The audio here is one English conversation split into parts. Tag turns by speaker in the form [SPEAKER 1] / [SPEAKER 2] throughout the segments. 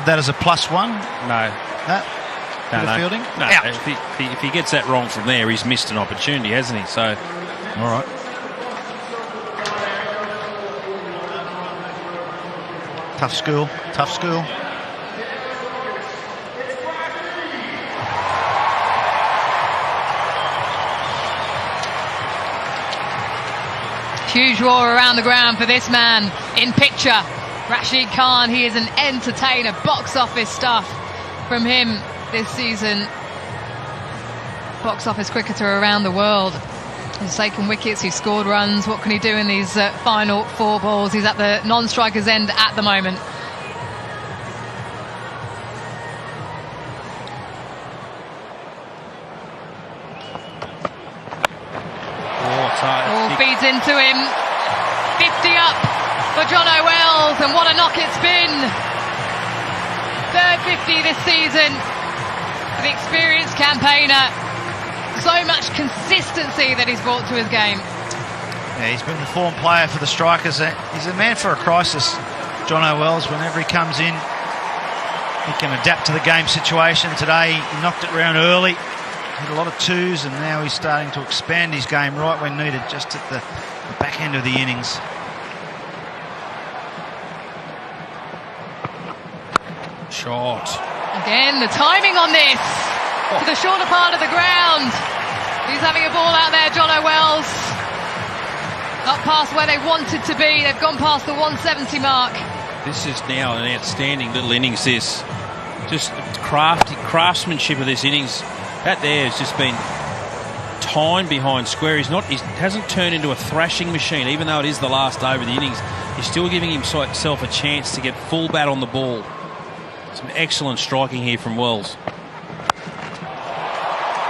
[SPEAKER 1] give that as a +1?
[SPEAKER 2] No.
[SPEAKER 1] No. Fielding?
[SPEAKER 2] No. If he gets that wrong from there, he's missed an opportunity, hasn't he? So,
[SPEAKER 1] all right. Tough school. Tough school.
[SPEAKER 3] Huge roar around the ground for this man in picture, Rashid Khan. He is an entertainer. Box office stuff from him this season. Box office cricketer around the world. He's taken wickets, he's scored runs. What can he do in these final 4 balls? He's at the non-striker's end at the moment. Feeds into him. 50 up for John O'Wells, and what a knock it's been. Third 50 this season. The experienced campaigner. So much consistency that he's brought to his game.
[SPEAKER 1] Yeah, he's been the form player for the Strikers. He's a man for a crisis, John O'Wells. Whenever he comes in, he can adapt to the game situation. Today, he knocked it round early. Hit a lot of 2s, and now he's starting to expand his game right when needed, just at the back end of the innings.
[SPEAKER 2] Short.
[SPEAKER 3] Again, the timing on this to the shorter part of the ground. He's having a ball out there, John O'Wells. Not past where they wanted to be. They've gone past the 170 mark.
[SPEAKER 2] This is now an outstanding little innings, this. Just craftsmanship of this innings. That there has just been timed behind square. He hasn't turned into a thrashing machine, even though it is the last over of the innings. He's still giving himself a chance to get full bat on the ball. Some excellent striking here from Wells.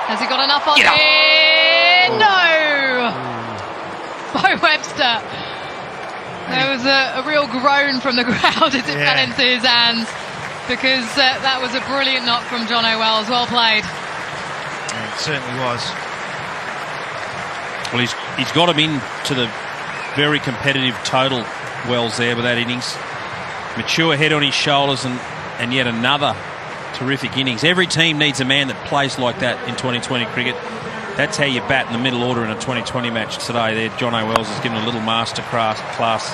[SPEAKER 3] Has he got enough on here? No! Bo Webster. There was a real groan from the crowd as it fell into his hands, because that was a brilliant knock from John O'Wells. Well played.
[SPEAKER 1] It certainly was.
[SPEAKER 2] Well, he's got him into the very competitive total, Wells, there with that innings. Mature head on his shoulders, and yet another terrific innings. Every team needs a man that plays like that in 2020 cricket. That's how you bat in the middle order in a 2020 match today. There, John O'Wells has given a little masterclass.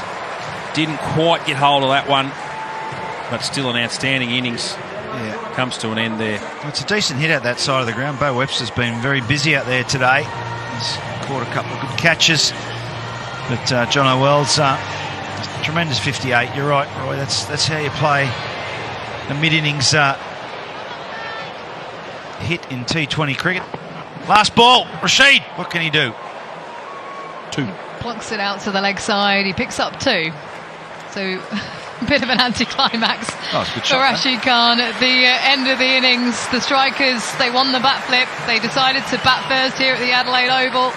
[SPEAKER 2] Didn't quite get hold of that one, but still an outstanding innings.
[SPEAKER 1] Yeah.
[SPEAKER 2] Comes to an end there.
[SPEAKER 1] Well, it's a decent hit out that side of the ground. Bo Webster's been very busy out there today. He's caught a couple of good catches. But John O'Wells, tremendous 58. You're right, Roy. That's how you play a mid-innings hit in T20 cricket. Last ball, Rashid. What can he do?
[SPEAKER 2] 2.
[SPEAKER 3] He plucks it out to the leg side. He picks up 2. So a bit of an anticlimax for Rashid Khan at the end of the innings. The Strikers, they won the bat flip. They decided to bat first here at the Adelaide Oval.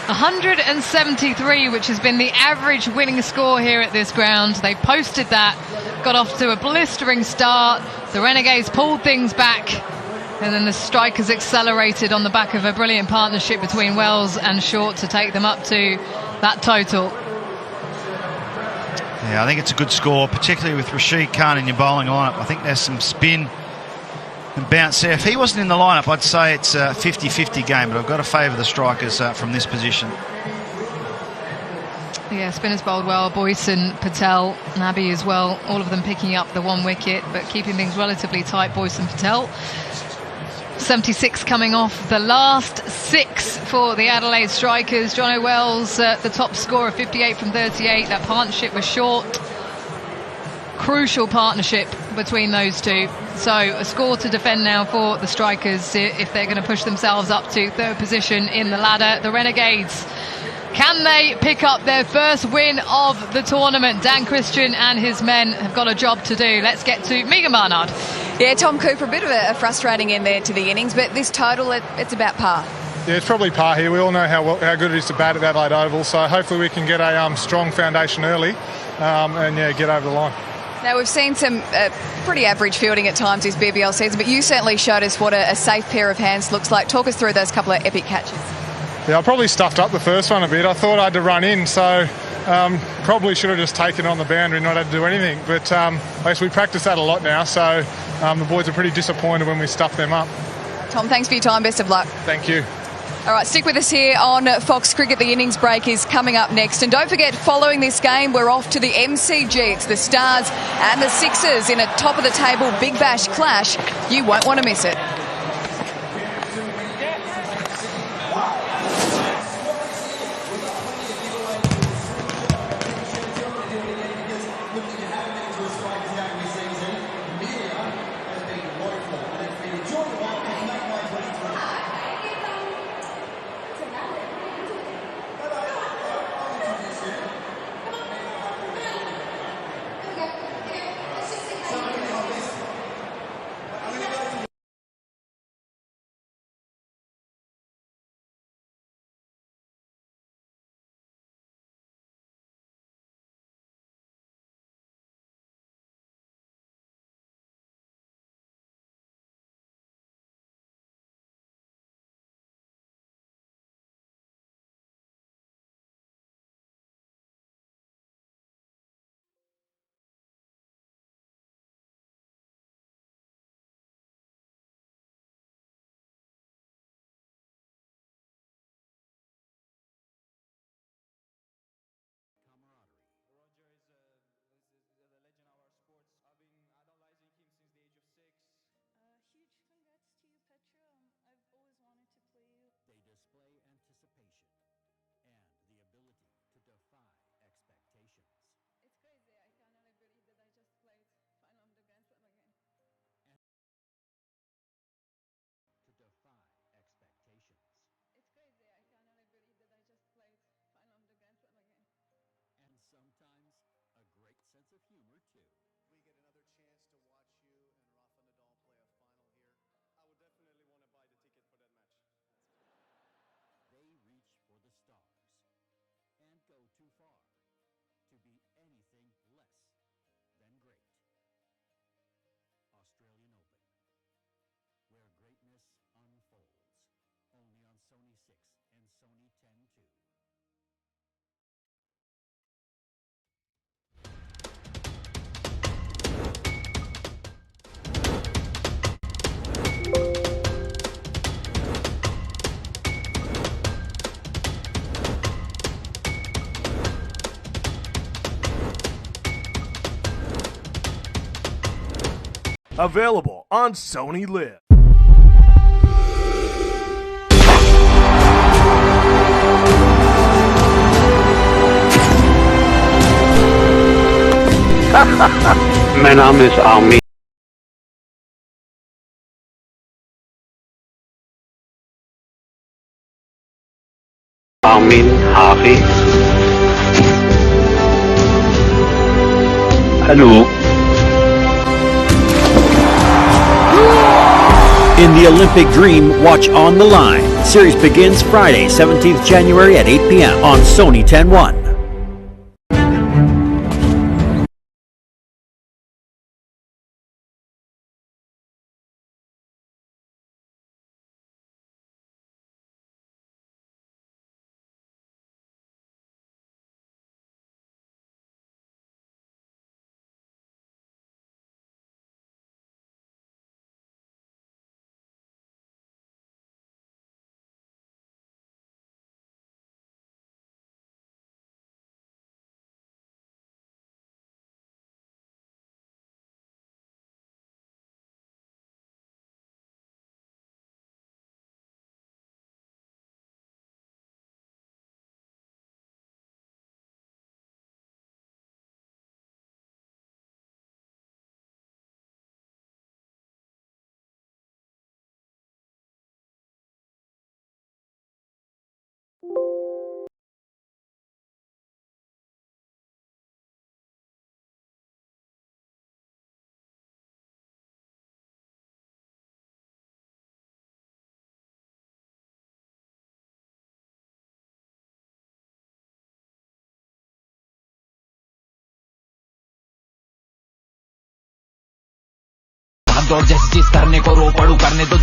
[SPEAKER 3] 173, which has been the average winning score here at this ground. They posted that, got off to a blistering start. The Renegades pulled things back, and then the Strikers accelerated on the back of a brilliant partnership between Wells and Short to take them up to that total.
[SPEAKER 1] Yeah, I think it's a good score, particularly with Rashid Khan in your bowling lineup. I think there's some spin and bounce there. If he wasn't in the lineup, I'd say it's a 50-50 game, but I've got to favour the Strikers from this position.
[SPEAKER 3] Yeah, spinners bowled well. Boyson, Patel, Nabi as well. All of them picking up the 1 wicket, but keeping things relatively tight, Boyson, Patel. 76 coming off the last 6 for the Adelaide Strikers. John O'Wells, the top scorer, 58 from 38. That partnership was Short. Crucial partnership between those two. So a score to defend now for the Strikers if they're going to push themselves up to 3rd position in the ladder. The Renegades, can they pick up their first win of the tournament? Dan Christian and his men have got a job to do. Let's get to Megan Barnard.
[SPEAKER 4] Yeah, Tom Cooper, a bit of a frustrating end there to the innings, but this total, it's about par.
[SPEAKER 5] Yeah, it's probably par here. We all know how good it is to bat at Adelaide Oval, so hopefully we can get a strong foundation early and get over the line.
[SPEAKER 4] Now, we've seen some pretty average fielding at times this BBL season, but you certainly showed us what a safe pair of hands looks like. Talk us through those couple of epic catches.
[SPEAKER 5] Yeah, I probably stuffed up the first one a bit. I thought I had to run in, so Probably should have just taken on the boundary and not had to do anything. But I guess we practice that a lot now, so the boys are pretty disappointed when we stuff them up.
[SPEAKER 4] Tom, thanks for your time. Best of luck.
[SPEAKER 5] Thank you.
[SPEAKER 4] All right, stick with us here on Fox Cricket. The innings break is coming up next. And don't forget, following this game, we're off to the MCG. It's the Stars and the Sixers in a top-of-the-table Big Bash clash. You won't want to miss it.
[SPEAKER 6] Available on Sony Live.
[SPEAKER 7] Mijn naam is Amin. Amin Hagi. Hallo.
[SPEAKER 8] In the Olympic Dream, watch On the Line. Series begins Friday, 17th January at 8 p.m. on Sony 10-1.
[SPEAKER 9] दौड़ जैसी चीज करने को रो पड़ू करने दो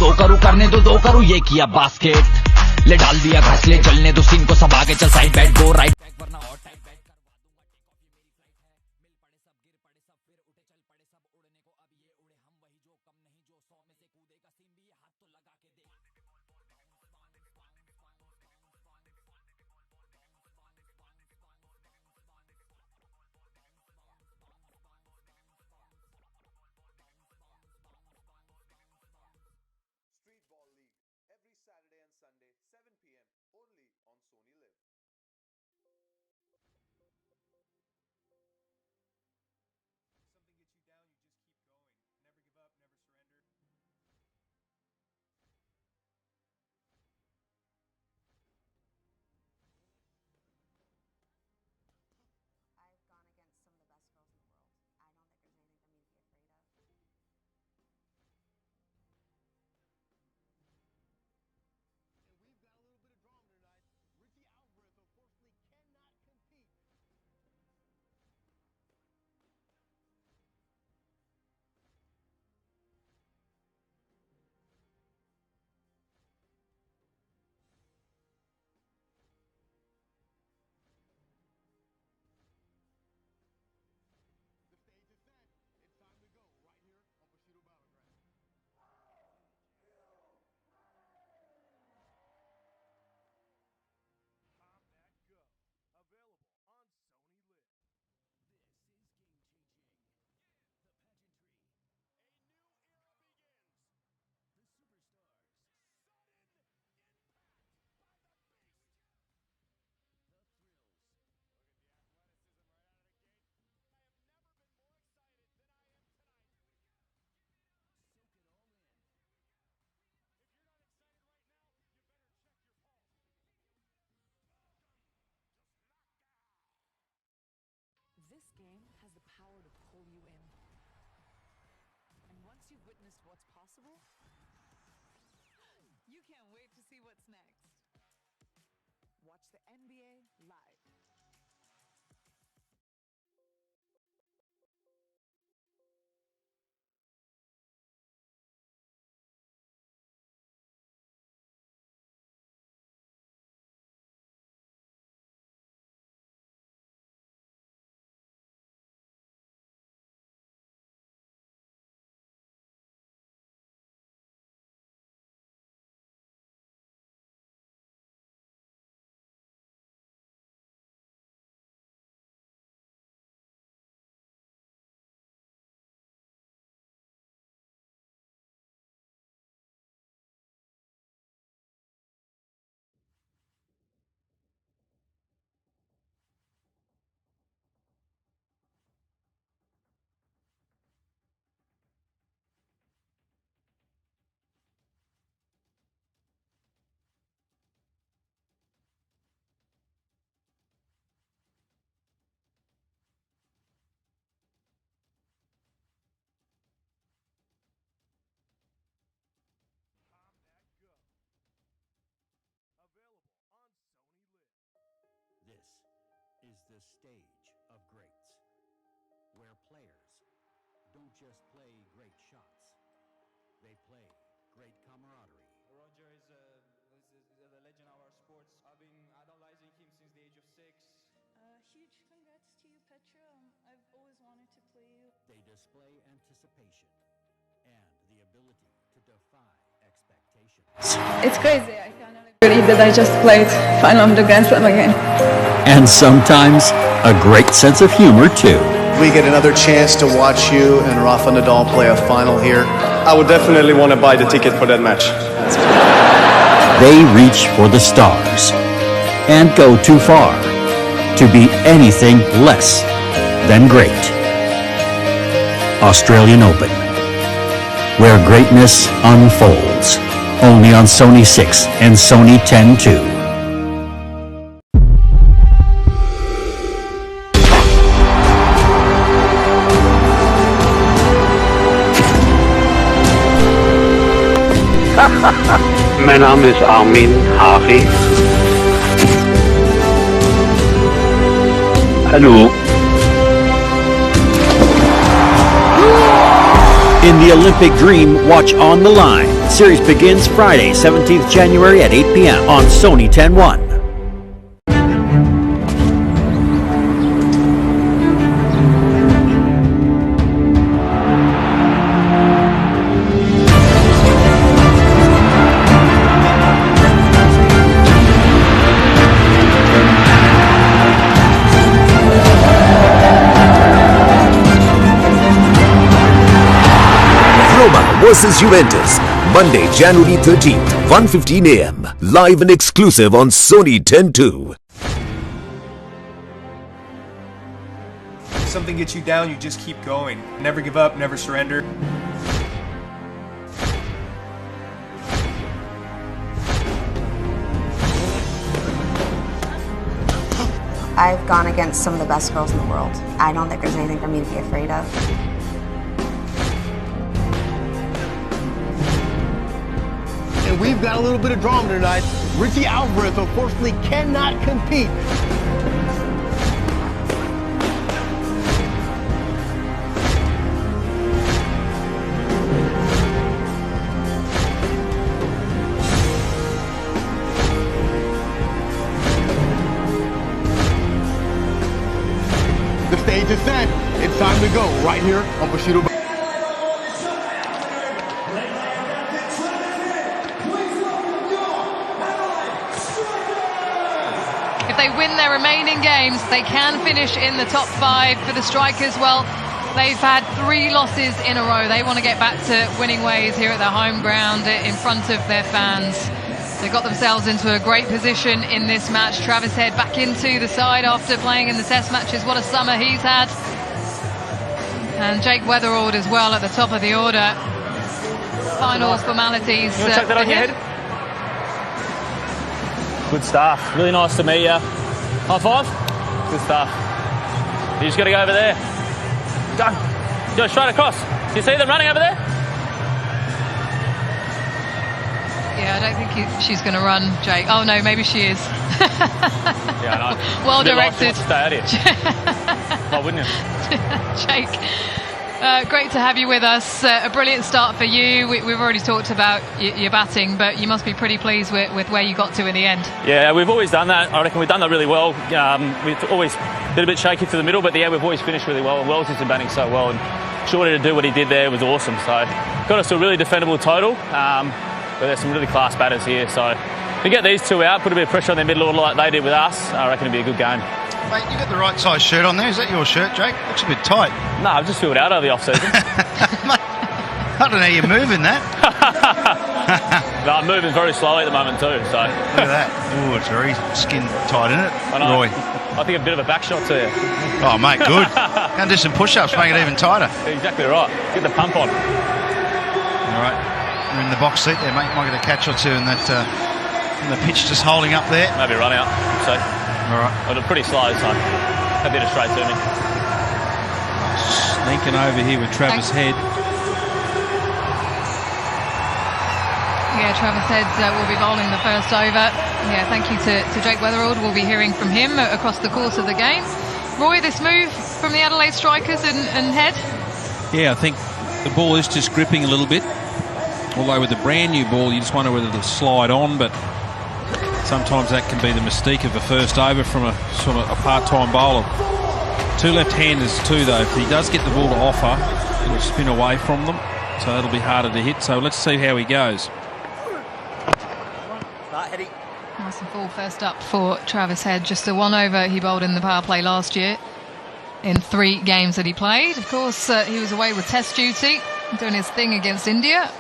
[SPEAKER 9] दो करूँ ये किया बास्केट ले डाल दिया घास ले चलने दो सीन को सब आगे चल side bat go right back वरना और time back
[SPEAKER 10] Sunday, 7 p.m. only on Sony Live.
[SPEAKER 11] If something gets you down, you just keep going. Never give up, never surrender.
[SPEAKER 12] I've gone against some of the best girls in the world. I don't think there's anything for me to be afraid of.
[SPEAKER 13] And we've got a little bit of drama tonight. Richie Alvarez unfortunately cannot compete. The stage is set. It's time to go right here on Bushido Battleground.
[SPEAKER 6] Combat Go. Available on Sony Live.
[SPEAKER 14] This is game-changing. The pageantry.
[SPEAKER 15] A new era begins.
[SPEAKER 14] The superstars.
[SPEAKER 15] Sudden impact by the beast.
[SPEAKER 14] The thrills.
[SPEAKER 15] Look at the athleticism right out of the gate. I have never been more excited than I am tonight.
[SPEAKER 14] Soak it all in.
[SPEAKER 15] If you're not excited right now, you better check your pulse. Welcome to SmackDown.
[SPEAKER 16] This game has the power to pull you in. And once you've witnessed what's possible, you can't wait to see what's next. Watch the NBA live.
[SPEAKER 6] Combat Go. Available on Sony Live.
[SPEAKER 8] This is the stage of greats, where players don't just play great shots, they play great camaraderie.
[SPEAKER 17] Roger is the legend of our sports. I've been idolizing him since the age of 6.
[SPEAKER 18] Huge congrats to you, Petra. I've always wanted to play you.
[SPEAKER 8] They display anticipation and the ability to defy expectations.
[SPEAKER 18] It's crazy. I can't believe that I just played final of the Grand Slam again.
[SPEAKER 8] And sometimes a great sense of humor too.
[SPEAKER 19] We get another chance to watch you and Rafa Nadal play a final here.
[SPEAKER 20] I would definitely want to buy the ticket for that match.
[SPEAKER 8] They reach for the stars and go too far to be anything less than great. Australian Open, where greatness unfolds, only on Sony 6 and Sony 10-2.
[SPEAKER 7] Mijn naam is Armin Havi. Hallo.
[SPEAKER 8] In the Olympic Dream, watch On the Line. Series begins Friday, 17th January at 8 p.m. on Sony 10-1.
[SPEAKER 21] Versus Juventus, Monday, January 13th. 1:15 a.m. Live and exclusive on Sony 10/2.
[SPEAKER 11] If something gets you down, you just keep going. Never give up, never surrender.
[SPEAKER 12] I've gone against some of the best girls in the world. I don't think there's anything for me to be afraid of.
[SPEAKER 13] And we've got a little bit of drama tonight. Richie Alvarez, unfortunately, cannot compete. The stage is set. It's time to go right here on Bushido.
[SPEAKER 3] If they win their remaining games, they can finish in the top 5 for the Strikers. Well, they've had 3 losses in a row. They want to get back to winning ways here at their home ground in front of their fans. They got themselves into a great position in this match. Travis Head back into the side after playing in the test matches. What a summer he's had. And Jake Weatherald as well at the top of the order. Finals formalities.
[SPEAKER 22] You want to chuck that on your head? Good stuff. Really nice to meet you. High five. Good stuff. You just got to go over there. Go straight across. You see them running over there?
[SPEAKER 3] Yeah, I don't think she's going to run, Jake. Oh, no, maybe she is.
[SPEAKER 22] Yeah, I know.
[SPEAKER 3] Well directed.
[SPEAKER 22] Stay out here. Why wouldn't you?
[SPEAKER 3] Jake, great to have you with us. A brilliant start for you. We've already talked about your batting, but you must be pretty pleased with where you got to in the end.
[SPEAKER 22] Yeah, we've always done that. I reckon we've done that really well. We've always been a bit shaky to the middle, but yeah, we've always finished really well. And Wells has been batting so well, and Shorty to do what he did there was awesome. So got us to a really defendable total. But there's some really class batters here, so if we get these 2 out, put a bit of pressure on their middle order like they did with us, I reckon it'll be a good game.
[SPEAKER 1] Mate, you got the right size shirt on there. Is that your shirt, Jake? Looks a bit tight.
[SPEAKER 22] No, I've just filled out over the off-season.
[SPEAKER 1] I don't know how you're moving that.
[SPEAKER 22] No, I'm moving very slowly at the moment too, so.
[SPEAKER 1] Look at that. Oh, it's very skin tight, isn't it,
[SPEAKER 22] I know.
[SPEAKER 1] Roy?
[SPEAKER 22] I think a bit of a back shot to you.
[SPEAKER 1] Oh, mate, good. Go and do some push-ups, make it even tighter.
[SPEAKER 22] Exactly right. Get the pump on.
[SPEAKER 1] All right. You're in the box seat there, mate. Might get a catch or two in that in the pitch just holding up there.
[SPEAKER 22] Maybe run out. So.
[SPEAKER 1] All right.
[SPEAKER 22] But pretty slow, so a bit of straight to me.
[SPEAKER 2] Sneaking over here with Travis Head.
[SPEAKER 3] Yeah, Travis Head will be bowling the first over. Yeah, thank you to Jake Weatherald. We'll be hearing from him across the course of the game. Roy, this move from the Adelaide Strikers and Head?
[SPEAKER 2] Yeah, I think the ball is just gripping a little bit. Although with the brand new ball, you just wonder whether it'll slide on, but sometimes that can be the mystique of the first over from a sort of a part-time bowler. 2 left-handers too, though. If he does get the ball to offer, it'll spin away from them, so it'll be harder to hit. So let's see how he goes.
[SPEAKER 3] Nice and full first up for Travis Head. Just a 1 over he bowled in the power play last year in 3 games that he played. Of course, he was away with test duty, doing his thing against India.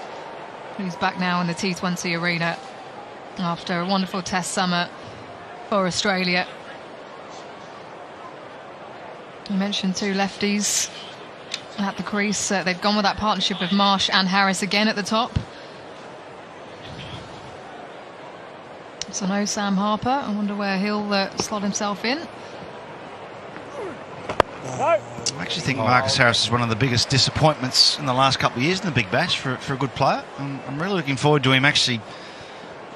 [SPEAKER 3] He's back now in the T20 arena after a wonderful test summer for Australia. You mentioned 2 lefties at the crease. They've gone with that partnership of Marsh and Harris again at the top. So no Sam Harper. I wonder where he'll slot himself in.
[SPEAKER 1] I actually think Marcus Harris is one of the biggest disappointments in the last couple of years in the Big Bash for a good player. I'm really looking forward to him actually,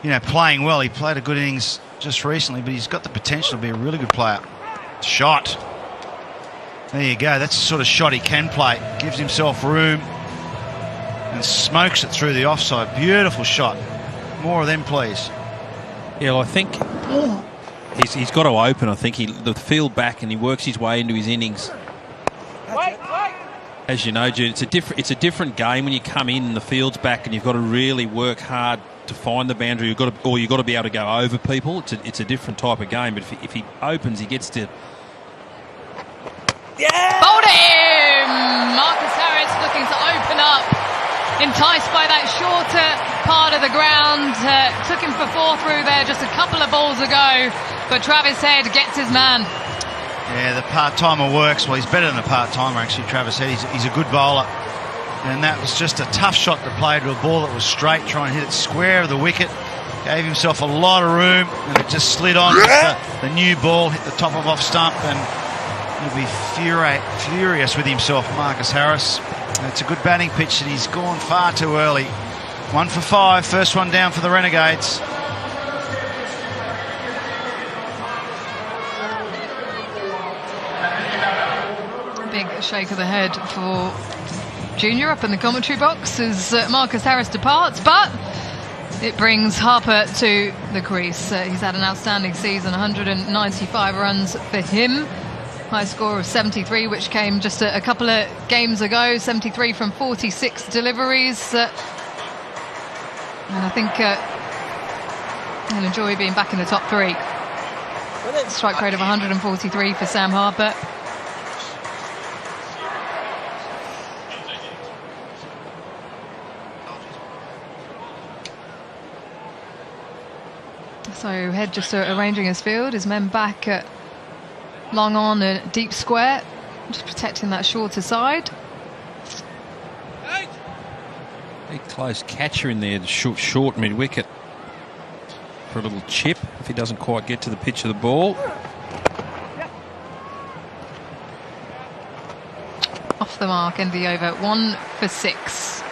[SPEAKER 1] playing well. He played a good innings just recently, but he's got the potential to be a really good player. Shot. There you go. That's the sort of shot he can play. Gives himself room and smokes it through the offside. Beautiful shot. More of them, please.
[SPEAKER 2] Yeah, well, I think he's got to open. I think the field back and he works his way into his innings. As you know, Jude, it's a different game when you come in and the field's back and you've got to really work hard to find the boundary. You've got to be able to go over people. It's a different type of game. But if he opens, he gets to.
[SPEAKER 3] Yeah! Bowled him! Marcus Harris looking to open up, enticed by that shorter part of the ground. Took him for 4 through there just a couple of balls ago, but Travis Head gets his man.
[SPEAKER 1] Yeah, the part-timer works. Well, he's better than a part-timer, actually, Travis Head. He's a good bowler. And that was just a tough shot to play to a ball that was straight, try and hit it square of the wicket. Gave himself a lot of room, and it just slid on. The new ball hit the top of off stump, and he'll be furious with himself, Marcus Harris. It's a good batting pitch, and he's gone far too early. 1 for 5, first one down for the Renegades.
[SPEAKER 3] Big shake of the head for Junior up in the commentary box as Marcus Harris departs, but it brings Harper to the crease. He's had an outstanding season, 195 runs for him. High score of 73, which came just a couple of games ago. 73 from 46 deliveries. And I think he'll enjoy being back in the top 3. Strike rate of 143 for Sam Harper. So Head just arranging his field, his men back at long on a deep square, just protecting that shorter side.
[SPEAKER 2] Big close catcher in there, short mid-wicket for a little chip if he doesn't quite get to the pitch of the ball.
[SPEAKER 3] Off the mark, end the over, 1 for 6.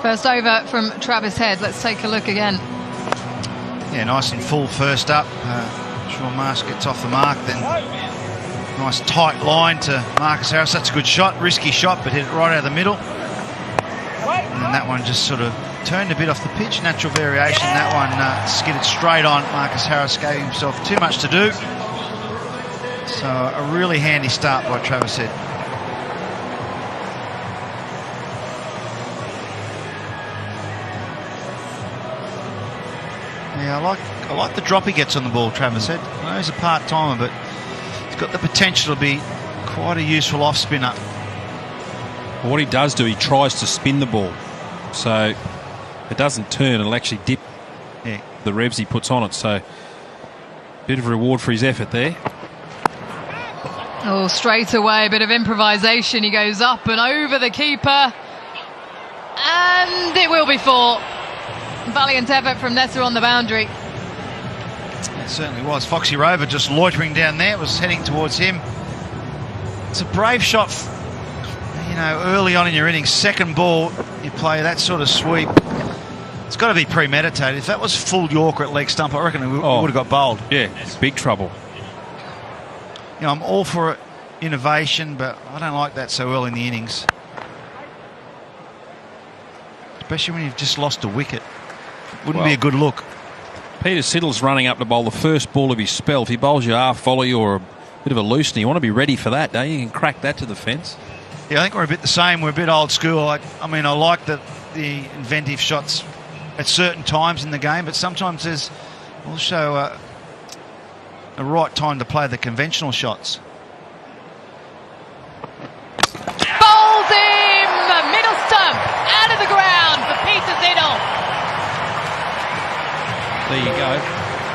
[SPEAKER 3] First over from Travis Head. Let's take a look again.
[SPEAKER 1] Yeah, nice and full first up. Sean Marsh gets off the mark, then nice tight line to Marcus Harris. That's a good shot, risky shot, but hit it right out of the middle. And then that one just sort of turned a bit off the pitch, natural variation. That one skidded straight on. Marcus Harris gave himself too much to do. So a really handy start by Travis Head. Yeah, I like the drop he gets on the ball, Travis Head. I know he's a part-timer, but he's got the potential to be quite a useful off-spinner.
[SPEAKER 2] Well, what he does do, he tries to spin the ball. So if it doesn't turn, it'll actually dip the revs he puts on it. So bit of reward for his effort there.
[SPEAKER 3] Oh, straight away, a bit of improvisation. He goes up and over the keeper. And it will be 4. Valiant effort from Nessa on the boundary.
[SPEAKER 1] It certainly was. Foxy Rover just loitering down there, was heading towards him. It's a brave shot, you know, early on in your innings. Second ball, you play that sort of sweep. It's got to be premeditated. If that was full Yorker at leg stump, I reckon it would have got bowled.
[SPEAKER 2] Yeah, it's big trouble.
[SPEAKER 1] You know, I'm all for innovation, but I don't like that so early in the innings. Especially when you've just lost a wicket. Wouldn't be a good look.
[SPEAKER 2] Peter Siddle's running up to bowl the first ball of his spell. If he bowls you half volley or a bit of a loosener, you want to be ready for that, don't you? You can crack that to the fence.
[SPEAKER 1] Yeah, I think we're a bit the same. We're a bit old school. I mean, I like the inventive shots at certain times in the game, but sometimes there's also a right time to play the conventional shots.
[SPEAKER 3] Bowls him! Middle stump, out of the ground for Peter Siddle.
[SPEAKER 2] There you go.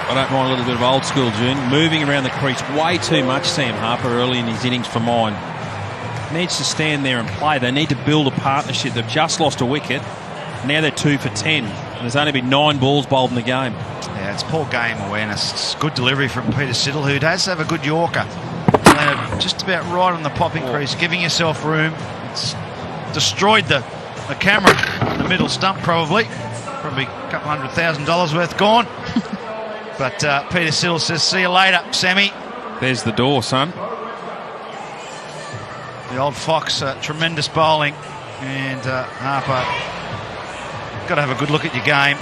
[SPEAKER 2] I don't mind a little bit of old school, June. Moving around the crease way too much, Sam Harper, early in his innings for mine. Needs to stand there and play. They need to build a partnership. They've just lost a wicket. Now they're 2 for 10. And there's only been 9 balls bowled in the game.
[SPEAKER 1] Yeah, it's poor game awareness. It's good delivery from Peter Siddle, who does have a good Yorker. Just about right on the popping crease, giving yourself room. It's destroyed the camera in the middle stump, probably a couple $100,000 worth gone. But Peter Siddle says, see you later, Sammy.
[SPEAKER 2] There's the door, son.
[SPEAKER 1] The old Fox, tremendous bowling. And Harper, got to have a good look at your game.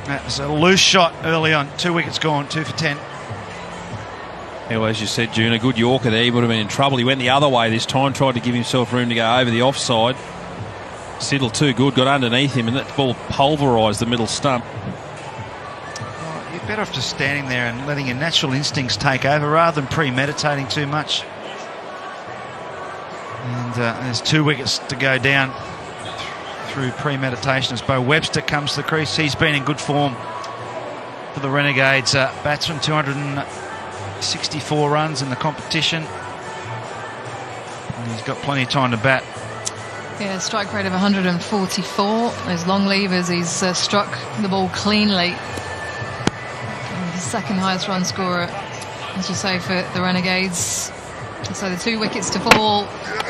[SPEAKER 1] That was a loose shot early on. 2 wickets gone, 2 for 10.
[SPEAKER 2] Yeah, well, as you said, June, a good Yorker there. He would have been in trouble. He went the other way this time, tried to give himself room to go over the offside. Siddle too good, got underneath him, and that ball pulverised the middle stump.
[SPEAKER 1] Well, you're better off just standing there and letting your natural instincts take over rather than premeditating too much. And there's 2 wickets to go down through premeditation as Bo Webster comes to the crease. He's been in good form for the Renegades. Batsman, 264 runs in the competition. And he's got plenty of time to bat.
[SPEAKER 3] Yeah, strike rate of 144. Those long levers, he's struck the ball cleanly. And the second highest run scorer, as you say, for the Renegades. So the 2 wickets to fall.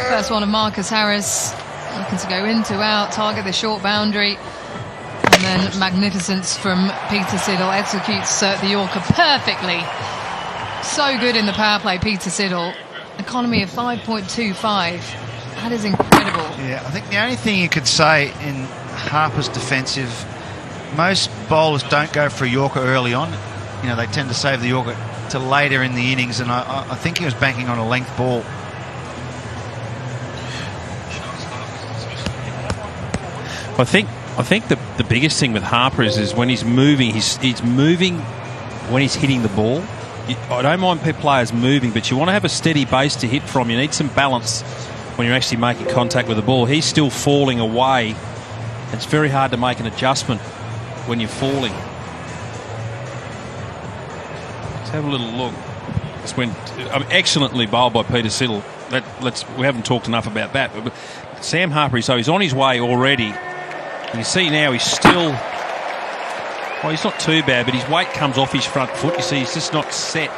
[SPEAKER 3] First one of Marcus Harris, looking to go in to out, target the short boundary. And then magnificence from Peter Siddle, executes the Yorker perfectly. So good in the power play, Peter Siddle. Economy of 5.25. That is incredible.
[SPEAKER 1] Yeah, I think the only thing you could say in Harper's defensive, most bowlers don't go for a Yorker early on. You know, they tend to save the Yorker to later in the innings, and I think he was banking on a length ball.
[SPEAKER 2] I think the biggest thing with Harper is when he's moving, he's moving when he's hitting the ball. I don't mind players moving, but you want to have a steady base to hit from. You need some balance when you're actually making contact with the ball. He's still falling away. It's very hard to make an adjustment when you're falling. Let's have a little look. This went excellently bowled by Peter Siddle. We haven't talked enough about that. But Sam Harper, so he's on his way already. You see now he's still, well, he's not too bad, but his weight comes off his front foot. You see he's just not set.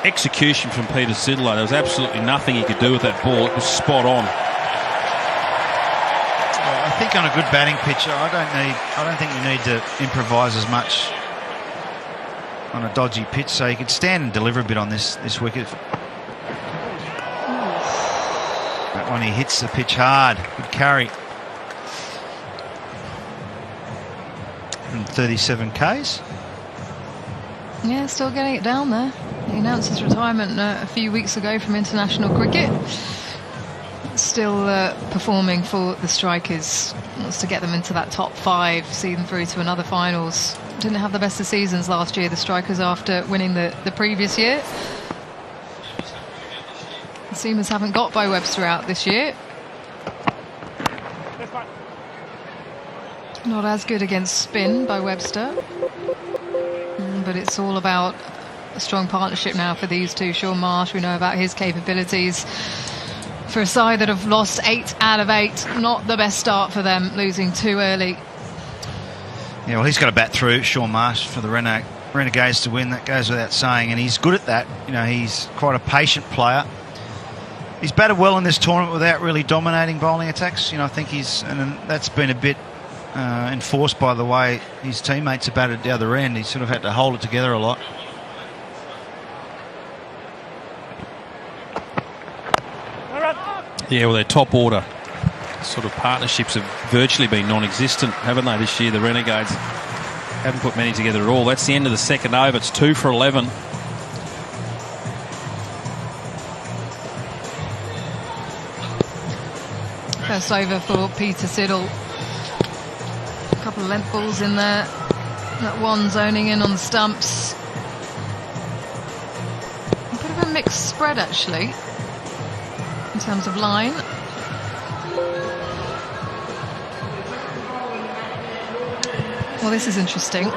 [SPEAKER 2] Execution from Peter Siddle. There was absolutely nothing he could do with that ball. It was spot on.
[SPEAKER 1] I think on a good batting pitch, I don't think you need to improvise as much on a dodgy pitch, so you could stand and deliver a bit on this wicket. That one, he hits the pitch hard. Good carry. 37 Ks.
[SPEAKER 3] Yeah, still getting it down there. He announced his retirement a few weeks ago from international cricket. Still performing for the Strikers. Wants to get them into that top 5, see them through to another finals. Didn't have the best of seasons last year, the Strikers, after winning the previous year. The Seamers haven't got Bo Webster out this year. Not as good against spin by Webster. But it's all about a strong partnership now for these two. Sean Marsh, we know about his capabilities. For a side that have lost 8 out of 8, not the best start for them, losing too early.
[SPEAKER 1] Yeah, well, he's got to bat through, Sean Marsh, for the Renegades to win. That goes without saying, and he's good at that. You know, he's quite a patient player. He's batted well in this tournament without really dominating bowling attacks. You know, I think and that's been a bit enforced by the way his teammates have batted at the other end. He sort of had to hold it together a lot.
[SPEAKER 2] Yeah, well, their top order sort of partnerships have virtually been non-existent, haven't they, this year? The Renegades haven't put many together at all. That's the end of the second over. It's 2 for 11.
[SPEAKER 3] First over for Peter Siddle. A couple of length balls in there. That one zoning in on the stumps. A bit of a mixed spread, actually, in terms of line. Well, this is interesting.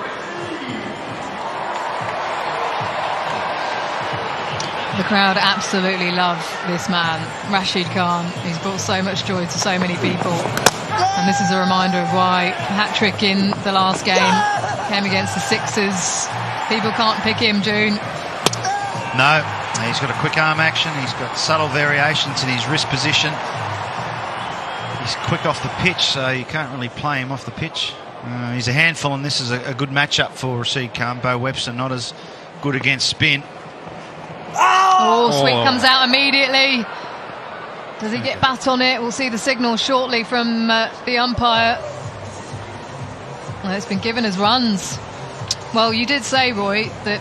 [SPEAKER 3] The crowd absolutely love this man, Rashid Khan. He's brought so much joy to so many people. And this is a reminder of why hat-trick in the last game came against the Sixers. People can't pick him, June.
[SPEAKER 1] No, he's got a quick arm action. He's got subtle variations in his wrist position. He's quick off the pitch, so you can't really play him off the pitch. He's a handful, and this is a good matchup for Rashid Khan. Bo Webster not as good against spin.
[SPEAKER 3] Oh, sweep comes out immediately. Does he get bat on it? We'll see the signal shortly from the umpire. Well, it's been given as runs. Well, you did say, Roy, that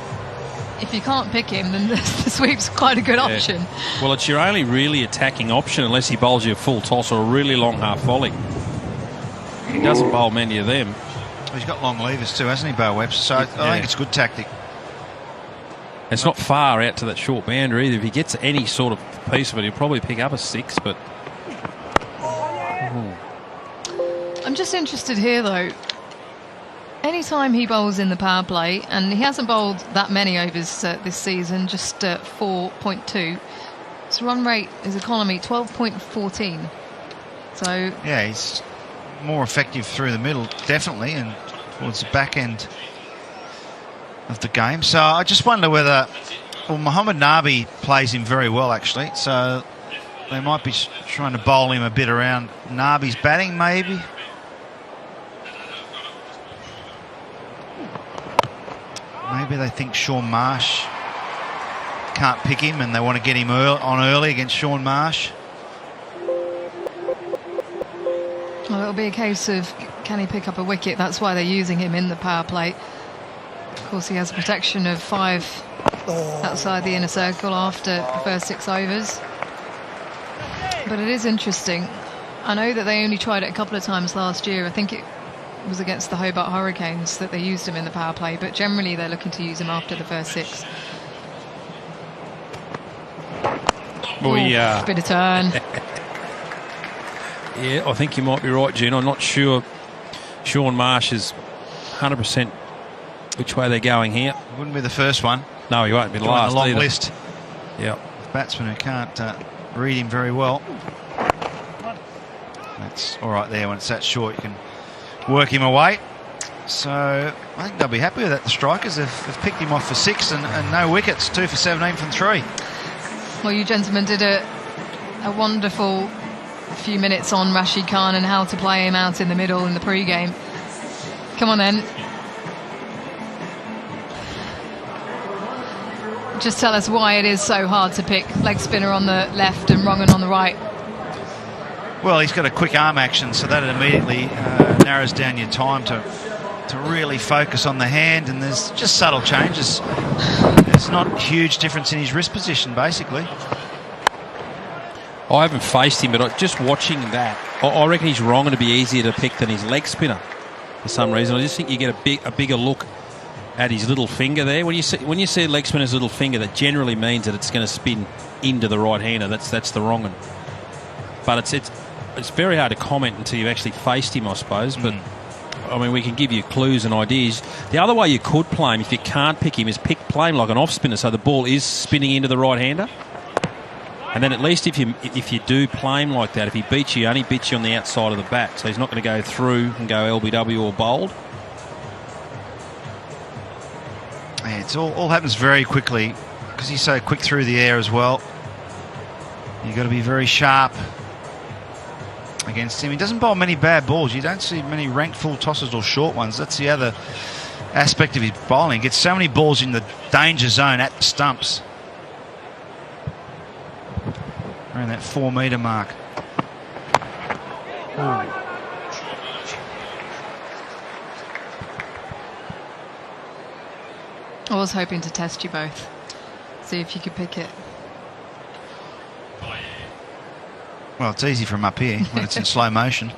[SPEAKER 3] if you can't pick him, then the sweep's quite a good option.
[SPEAKER 2] Well, it's your only really attacking option unless he bowls you a full toss or a really long half volley. He doesn't bowl many of them.
[SPEAKER 1] He's got long levers too, hasn't he, Bo Webster? So I think it's a good tactic.
[SPEAKER 2] It's not far out to that short boundary either. If he gets any sort of piece of it, he'll probably pick up a 6, but...
[SPEAKER 3] I'm just interested here, though. Anytime he bowls in the power play, and he hasn't bowled that many overs this season, just 4.2. His run rate, his economy, 12.14. So
[SPEAKER 1] yeah, he's more effective through the middle, definitely, and towards the back end of the game. So I just wonder whether, well, Mohammad Nabi plays him very well, actually. So they might be trying to bowl him a bit around Nabi's batting, maybe. Maybe they think Sean Marsh can't pick him and they want to get him on early against Sean Marsh.
[SPEAKER 3] Well, it'll be a case of can he pick up a wicket? That's why they're using him in the power play. Of course, he has a protection of 5 outside the inner circle after the first 6 overs. But it is interesting. I know that they only tried it a couple of times last year. I think it was against the Hobart Hurricanes that they used him in the power play, but generally they're looking to use him after the first 6. Bit of turn.
[SPEAKER 2] Yeah, I think you might be right, June. I'm not sure Sean Marsh is 100% which way they're going here.
[SPEAKER 1] Wouldn't be the first one.
[SPEAKER 2] No, he won't be the last.
[SPEAKER 1] The long
[SPEAKER 2] either.
[SPEAKER 1] list.
[SPEAKER 2] Yeah,
[SPEAKER 1] batsman who can't read him very well. That's all right there. When it's that short, you can work him away. So I think they'll be happy with that. The strikers have picked him off for 6 and no wickets. 2 for 17 from 3.
[SPEAKER 3] Well, you gentlemen did a wonderful few minutes on Rashid Khan and how to play him out in the middle in the pre-game. Come on then. Just tell us why it is so hard to pick leg spinner on the left and Rongan on the right.
[SPEAKER 1] Well, he's got a quick arm action, so that immediately narrows down your time to really focus on the hand, and there's just subtle changes. There's not a huge difference in his wrist position, basically.
[SPEAKER 2] I haven't faced him, but just watching that, I reckon he's wrong to be easier to pick than his leg spinner for some reason. I just think you get a bigger look at his little finger there. When you see a leg spinner's little finger, that generally means that it's going to spin into the right hander. That's the wrong one. But it's very hard to comment until you've actually faced him, I suppose. But I mean, we can give you clues and ideas. The other way you could play him, if you can't pick him, is play him like an off spinner, so the ball is spinning into the right hander. And then at least if you do play him like that, if he beats you, only beats you on the outside of the bat, so he's not going to go through and go LBW or bowled.
[SPEAKER 1] Yeah, it's all happens very quickly because he's so quick through the air as well. You've got to be very sharp against him. He doesn't bowl many bad balls. You don't see many ranked full tosses or short ones. That's the other aspect of his bowling. He gets so many balls in the danger zone at the stumps. Around that 4 metre mark. Ooh.
[SPEAKER 3] I was hoping to test you both. See if you could pick it.
[SPEAKER 1] Well, it's easy from up here when it's in slow motion.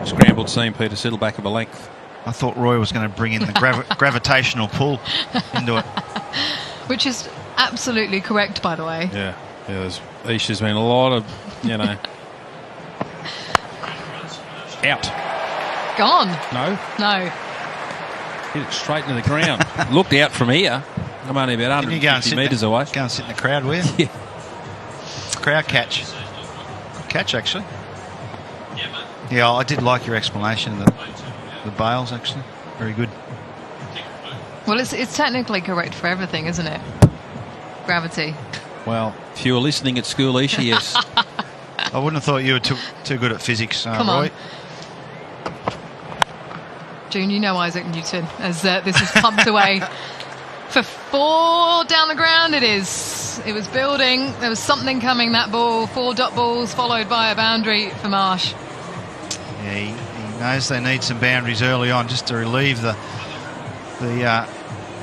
[SPEAKER 2] Scrambled seam, Peter Siddle, back of a length.
[SPEAKER 1] I thought Roy was going to bring in the gravitational pull into it.
[SPEAKER 3] Which is absolutely correct, by the way.
[SPEAKER 2] Yeah. Isha's been a lot of, out.
[SPEAKER 3] Gone.
[SPEAKER 2] No.
[SPEAKER 3] No.
[SPEAKER 2] Hit it straight into the ground. Looked out from here. I'm only about 150 metres away.
[SPEAKER 1] Go and sit in the crowd with you. Yeah. Crowd catch. Good catch, actually. Yeah, I did like your explanation of the bails, actually. Very good.
[SPEAKER 3] Well, it's technically correct for everything, isn't it? Gravity.
[SPEAKER 2] Well, if you were listening at school, Isha, yes.
[SPEAKER 1] I wouldn't have thought you were too good at physics,
[SPEAKER 3] Come
[SPEAKER 1] Roy.
[SPEAKER 3] on. June, you know Isaac Newton, as this is pumped away for 4 down the ground. It was building. There was something coming, that ball. 4 dot balls followed by a boundary for Marsh.
[SPEAKER 1] Yeah, he knows they need some boundaries early on just to relieve the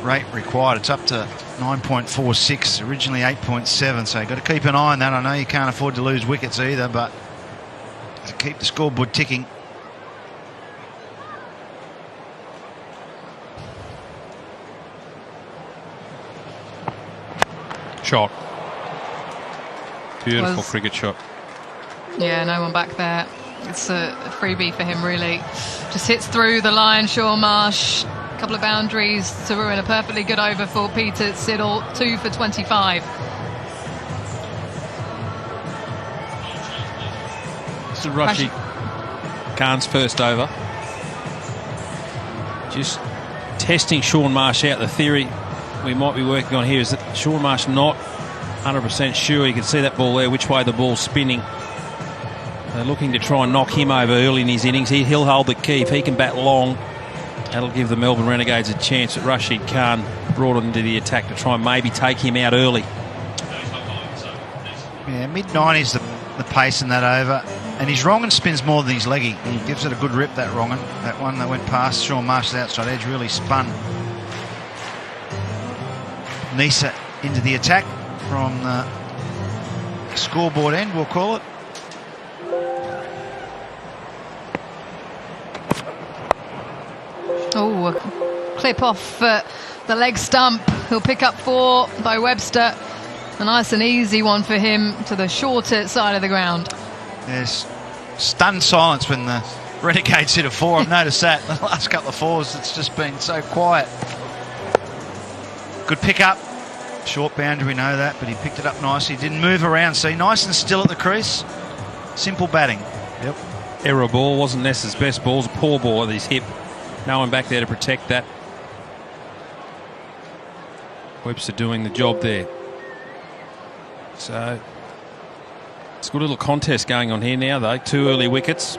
[SPEAKER 1] rate required. It's up to 9.46, originally 8.7, so you've got to keep an eye on that. I know you can't afford to lose wickets either, but to keep the scoreboard ticking.
[SPEAKER 2] shot. Beautiful cricket shot.
[SPEAKER 3] Yeah, no one back there. It's a freebie for him, really. Just hits through the line, Sean Marsh. A couple of boundaries to ruin a perfectly good over for Peter Siddle. 2 for 25.
[SPEAKER 2] This is Rashid Khan's first over. Just testing Sean Marsh out. The theory we might be working on here is that Sean Marsh not 100% sure. You can see that ball there, which way the ball's spinning. They're looking to try and knock him over early in his innings. He'll hold the key. If he can bat long, that'll give the Melbourne Renegades a chance. But Rashid Khan brought it into the attack to try and maybe take him out early.
[SPEAKER 1] Yeah, mid-90s the pace in that over. And his wrong-un spins more than his leggy. He gives it a good rip, that wrong-un. That one that went past Sean Marsh's outside edge really spun. Nisa into the attack from the scoreboard end, we'll call it.
[SPEAKER 3] Oh, a clip off the leg stump. He'll pick up 4 by Webster. A nice and easy one for him to the shorter side of the ground.
[SPEAKER 1] There's stunned silence when the Renegades hit a 4. I've noticed that the last couple of 4s, it's just been so quiet. Good pick up. Short boundary, we know that, but he picked it up nicely. Didn't move around. See, nice and still at the crease. Simple batting. Yep.
[SPEAKER 2] Error ball. Wasn't Ness's best ball. It was a poor ball at his hip. No one back there to protect that. Webster doing the job there. So it's a good little contest going on here now, though. 2 early wickets.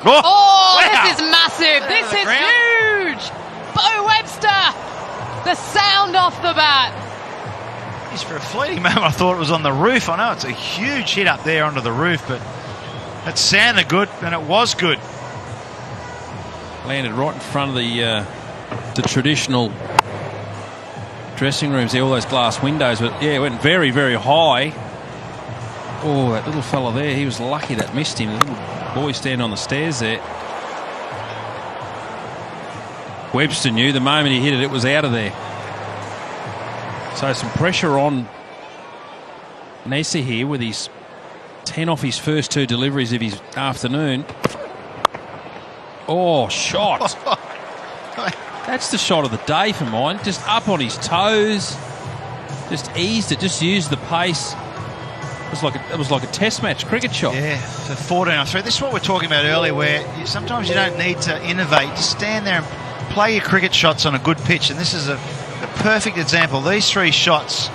[SPEAKER 3] Oh,
[SPEAKER 1] wow.
[SPEAKER 3] This is massive. This is huge. Bo Webster. The sound off the bat.
[SPEAKER 1] Just for a fleeting moment, I thought it was on the roof. I know it's a huge hit up there onto the roof, but it sounded good, and it was good.
[SPEAKER 2] Landed right in front of the traditional dressing rooms there, all those glass windows. But yeah, it went very, very high. Oh, that little fella there, he was lucky that missed him. The little boy standing on the stairs there. Webster knew the moment he hit it, it was out of there. So some pressure on Nessa here with his 10 off his first 2 deliveries of his afternoon. Oh, shot. That's the shot of the day for mine. Just up on his toes. Just eased it. Just used the pace. It was like a test match cricket shot.
[SPEAKER 1] Yeah, for 14 off 3. This is what we're talking about earlier, where sometimes you don't need to innovate. Just stand there and play your cricket shots on a good pitch. And this is a perfect example. These 3 shots,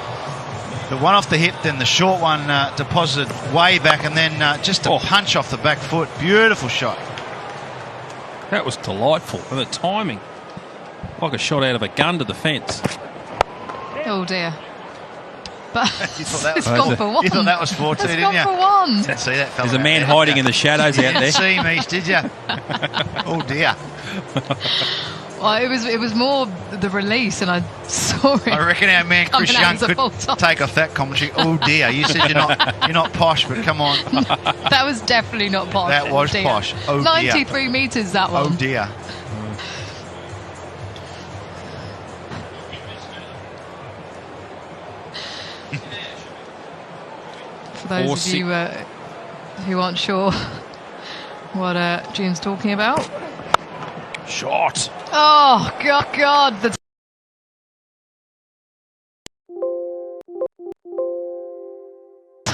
[SPEAKER 1] the one off the hip, then the short one deposited way back, and then just a punch off the back foot. Beautiful shot.
[SPEAKER 2] That was delightful. And the timing, like a shot out of a gun to the fence.
[SPEAKER 3] Oh dear. But
[SPEAKER 1] you thought that was
[SPEAKER 3] gone for 1.
[SPEAKER 1] You thought that was 4 too, didn't you?
[SPEAKER 3] It's gone for 1.
[SPEAKER 1] Didn't see that fella.
[SPEAKER 2] There's a man hiding in the shadows out there.
[SPEAKER 1] You didn't see me, did you? Oh dear.
[SPEAKER 3] Well, it was more the release, and I saw it.
[SPEAKER 1] I reckon our man Chris Young could take off that commentary. Oh dear, you said you're not posh, but come on.
[SPEAKER 3] That was definitely not posh.
[SPEAKER 1] That was
[SPEAKER 3] dear.
[SPEAKER 1] posh. Oh dear.
[SPEAKER 3] 93 metres, that one.
[SPEAKER 1] Oh dear.
[SPEAKER 3] For those of you who aren't sure what June's talking about.
[SPEAKER 2] Shot.
[SPEAKER 3] Oh, God. That's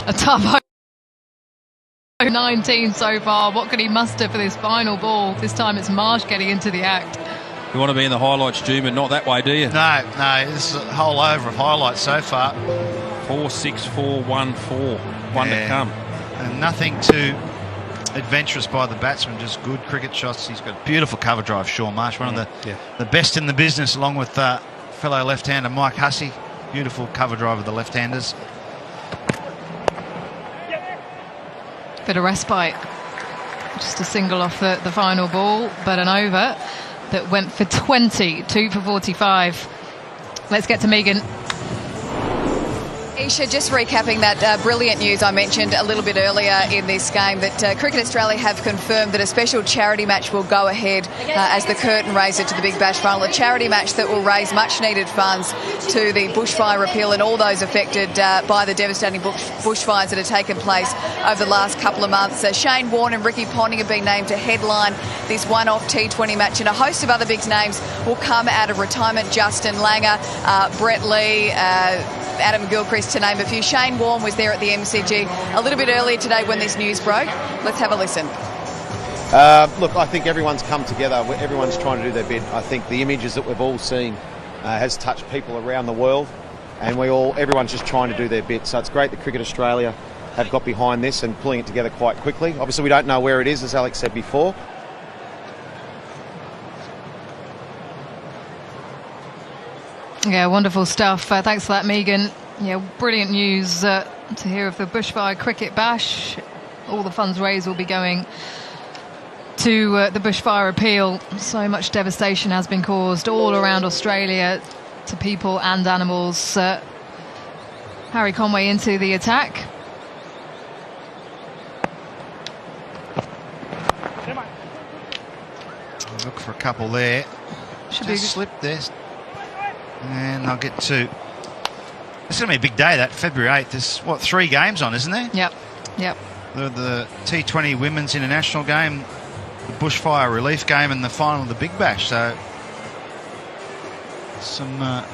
[SPEAKER 3] a tough 19 so far. What can he muster for this final ball? This time it's Marsh getting into the act.
[SPEAKER 2] You want to be in the highlights, June, but not that way, do you?
[SPEAKER 1] No. This is a whole over of highlights so far.
[SPEAKER 2] 4, 6, 4, 1, 4. One to come.
[SPEAKER 1] And nothing too adventurous by the batsman, just good cricket shots. He's got a beautiful cover drive, Sean Marsh, one of the best in the business, along with fellow left-hander Mike Hussey. Beautiful cover drive of the left-handers.
[SPEAKER 3] Bit of respite. Just a single off the final ball, but an over that went for 20, 2 for 45. Let's get to Megan.
[SPEAKER 4] Isha, just recapping that brilliant news I mentioned a little bit earlier in this game, that Cricket Australia have confirmed that a special charity match will go ahead as the curtain raiser to the Big Bash final, a charity match that will raise much needed funds to the bushfire repeal and all those affected by the devastating bushfires that have taken place over the last couple of months. Shane Warne and Ricky Ponting have been named to headline this one-off T20 match, and a host of other big names will come out of retirement. Justin Langer, Brett Lee, Adam Gilchrist, to name a few. Shane Warne was there at the MCG a little bit earlier today when this news broke. Let's have a listen.
[SPEAKER 5] Look, I think everyone's come together. Everyone's trying to do their bit. I think the images that we've all seen has touched people around the world, and everyone's just trying to do their bit. So it's great that Cricket Australia have got behind this and pulling it together quite quickly. Obviously, we don't know where it is, as Alex said before.
[SPEAKER 3] Yeah, wonderful stuff. Thanks for that, Megan. Yeah, brilliant news to hear of the Bushfire Cricket Bash. All the funds raised will be going to the bushfire appeal. So much devastation has been caused all around Australia to people and animals. Harry Conway into the attack.
[SPEAKER 1] Look for a couple there.
[SPEAKER 3] Should
[SPEAKER 1] just slip there. And I'll get to... It's going to be a big day, that February 8th. There's, 3 games on, isn't there?
[SPEAKER 3] Yep.
[SPEAKER 1] The T20 Women's International game, the Bushfire Relief game, and the final of the Big Bash. So some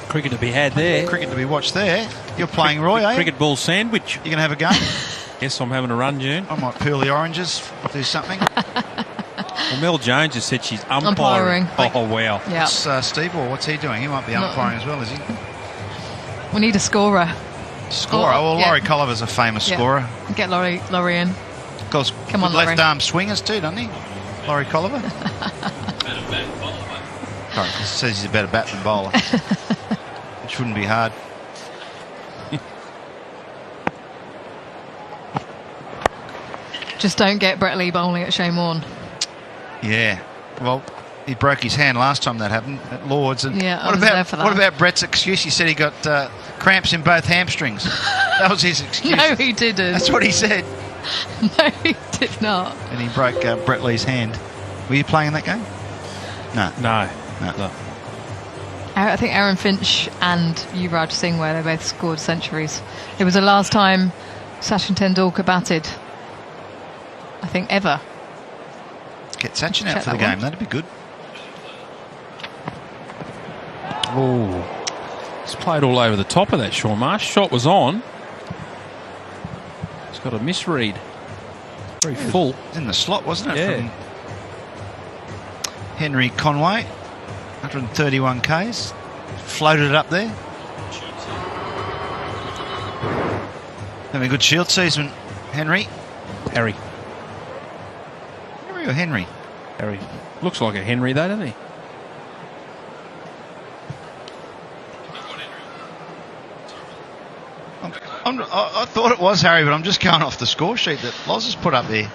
[SPEAKER 2] cricket to be had there.
[SPEAKER 1] Cricket to be watched there. You're playing, Roy, are you?
[SPEAKER 2] Cricket ball sandwich.
[SPEAKER 1] You going to have a go?
[SPEAKER 2] Yes, I'm having a run, June.
[SPEAKER 1] I might peel the oranges, do something.
[SPEAKER 2] Well, Mel Jones has said she's umpiring. Oh, wow.
[SPEAKER 3] Yeah.
[SPEAKER 1] Steve, or what's he doing? He might be umpiring as well, is he?
[SPEAKER 3] We need a scorer.
[SPEAKER 1] Laurie Colliver's a famous scorer.
[SPEAKER 3] Get Laurie in.
[SPEAKER 1] Of course,
[SPEAKER 3] come on,
[SPEAKER 1] left arm swingers too, doesn't he? Laurie Colliver. He says he's a better bat than bowler, which wouldn't be hard.
[SPEAKER 3] Just don't get Brett Lee bowling at Shane Warne.
[SPEAKER 1] Yeah, well, he broke his hand last time that happened at Lords. And
[SPEAKER 3] yeah,
[SPEAKER 1] what about Brett's excuse? He said he got cramps in both hamstrings. That was his excuse.
[SPEAKER 3] No, he didn't.
[SPEAKER 1] That's what he said.
[SPEAKER 3] No, he did not.
[SPEAKER 1] And he broke Brett Lee's hand. Were you playing in that game? No.
[SPEAKER 3] I think Aaron Finch and Yuvraj Singh, where they both scored centuries. It was the last time Sachin Tendulkar batted, I think, ever.
[SPEAKER 1] Get Sachin out for the game. That'd be good.
[SPEAKER 2] Oh, he's played all over the top of that, Sean Marsh. Shot was on. He's got a misread. Very full.
[SPEAKER 1] It was in the slot, wasn't it?
[SPEAKER 2] Yeah.
[SPEAKER 1] From Henry Conway, 131 Ks. Floated it up there. Having a good Shield season, Henry.
[SPEAKER 2] Harry
[SPEAKER 1] or Henry?
[SPEAKER 2] Harry. Looks like a Henry though, doesn't he?
[SPEAKER 1] I thought it was Harry, but I'm just going off the score sheet that Loz has put up there.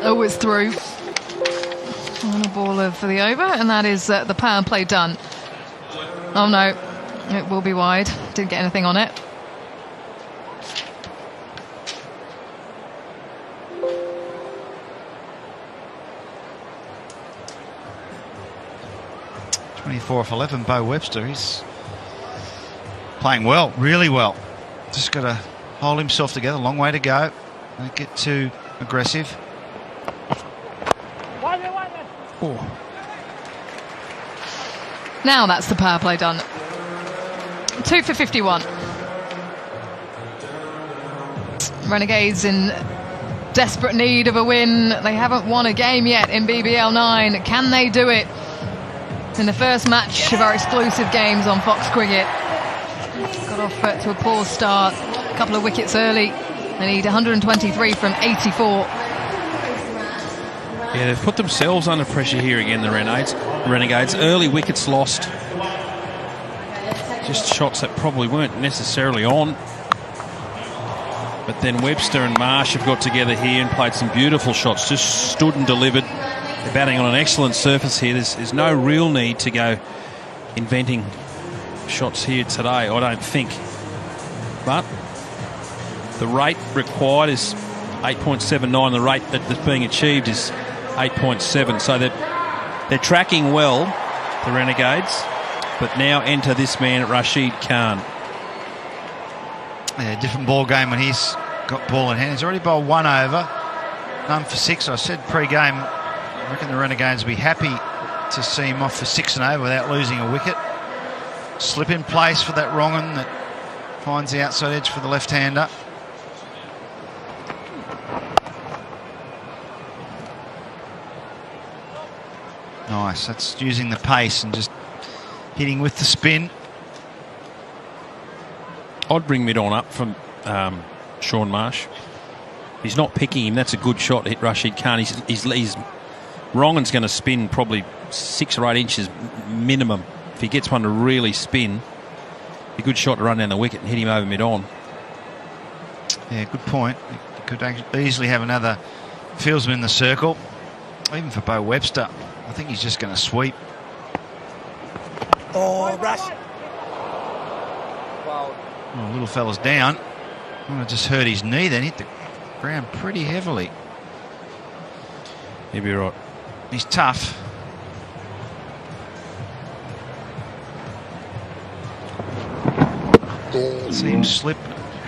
[SPEAKER 3] Oh, it's through. Final ball for the over, and that is the power play done. Oh no, it will be wide. Didn't get anything on it.
[SPEAKER 1] Off 11, Bo Webster. He's playing well, really well. Just got to hold himself together. Long way to go. Don't get too aggressive.
[SPEAKER 3] Oh. Now that's the power play done. 2 for 51. Renegades in desperate need of a win. They haven't won a game yet in BBL 9. Can they do it in the first match of our exclusive games on Fox Cricket? Got off to a poor start, a couple of wickets early. They need 123 from 84.
[SPEAKER 2] Yeah, they've put themselves under pressure here again, the Renegades. Early wickets lost. Just shots that probably weren't necessarily on. But then Webster and Marsh have got together here and played some beautiful shots. Just stood and delivered. They're batting on an excellent surface here. There's no real need to go inventing shots here today, I don't think. But the rate required is 8.79. The rate that's being achieved is 8.7. So they're tracking well, the Renegades. But now enter this man, Rashid Khan.
[SPEAKER 1] Yeah, different ball game when he's got ball in hand. He's already bowled 1 over, none for 6. I said pre-game, I reckon the Renegades will be happy to see him off for 6 and over without losing a wicket. Slip in place for that wrong one that finds the outside edge for the left-hander. Nice, that's using the pace and just hitting with the spin.
[SPEAKER 2] I'd bring mid-on up from Sean Marsh. He's not picking him. That's a good shot to hit Rashid Khan. He's wrong and's going to spin probably 6 or 8 inches minimum. If he gets one to really spin, a good shot to run down the wicket and hit him over mid-on.
[SPEAKER 1] Yeah, good point. He could easily have another fieldsman in the circle. Even for Bo Webster, I think he's just going to sweep.
[SPEAKER 13] Oh, Rush.
[SPEAKER 1] Oh, little fella's down. I just hurt his knee then, hit the ground pretty heavily.
[SPEAKER 2] He'll be right.
[SPEAKER 1] He's tough. See him slip.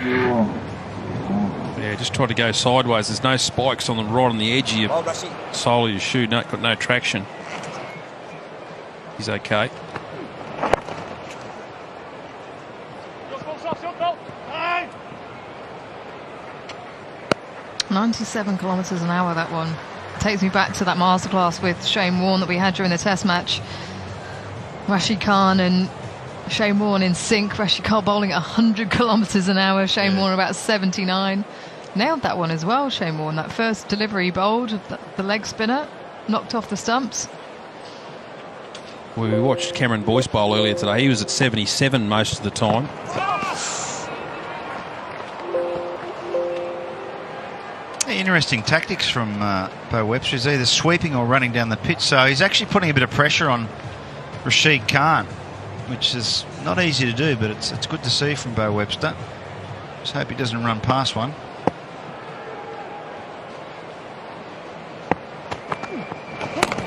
[SPEAKER 2] Yeah, just tried to go sideways. There's no spikes on the right on the edge of your sole of your shoe. No, got no traction. He's okay.
[SPEAKER 3] 97 kilometres an hour, that one. Takes me back to that masterclass with Shane Warne that we had during the Test match. Rashid Khan and Shane Warne in sync. Rashid Khan bowling at 100 kilometres an hour. Shane Warne about 79. Nailed that one as well, Shane Warne. That first delivery he bowled, the leg spinner, knocked off the stumps.
[SPEAKER 2] We watched Cameron Boyce bowl earlier today. He was at 77 most of the time.
[SPEAKER 1] Interesting tactics from Bo Webster. He's either sweeping or running down the pitch. So he's actually putting a bit of pressure on Rashid Khan, which is not easy to do, but it's good to see from Bo Webster. Just hope he doesn't run past one.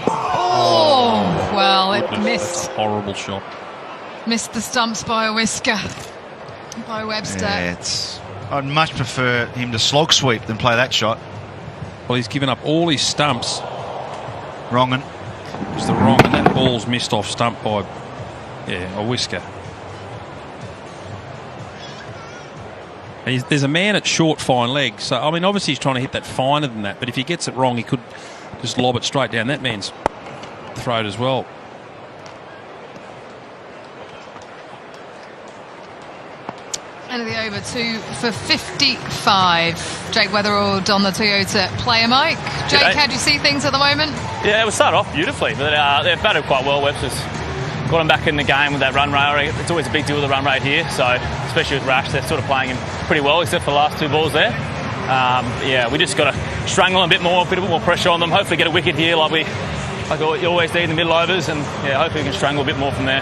[SPEAKER 3] Oh, well, it missed.
[SPEAKER 2] That's a horrible shot.
[SPEAKER 3] Missed the stumps by a whisker. Bo Webster.
[SPEAKER 1] Yeah, I'd much prefer him to slog sweep than play that shot.
[SPEAKER 2] Well, he's given up all his stumps.
[SPEAKER 1] Wrong un.
[SPEAKER 2] It's the wrong, and that ball's missed off stump by, a whisker. There's a man at short, fine leg. So, I mean, obviously he's trying to hit that finer than that, but if he gets it wrong, he could just lob it straight down that man's throat as well.
[SPEAKER 3] End of the over, 2 for 55. Jake Weatherald on the Toyota player mic. Jake, how do you see things at the moment?
[SPEAKER 22] Yeah, we started off beautifully, but they've batted quite well. Webster's got him back in the game with that run rate. It's always a big deal with the run rate here, so especially with Rash, they're sort of playing him pretty well, except for the last 2 balls there. We just got to strangle him a bit more, put a bit more pressure on them, hopefully get a wicket here like you always do in the middle overs, and hopefully we can strangle a bit more from there.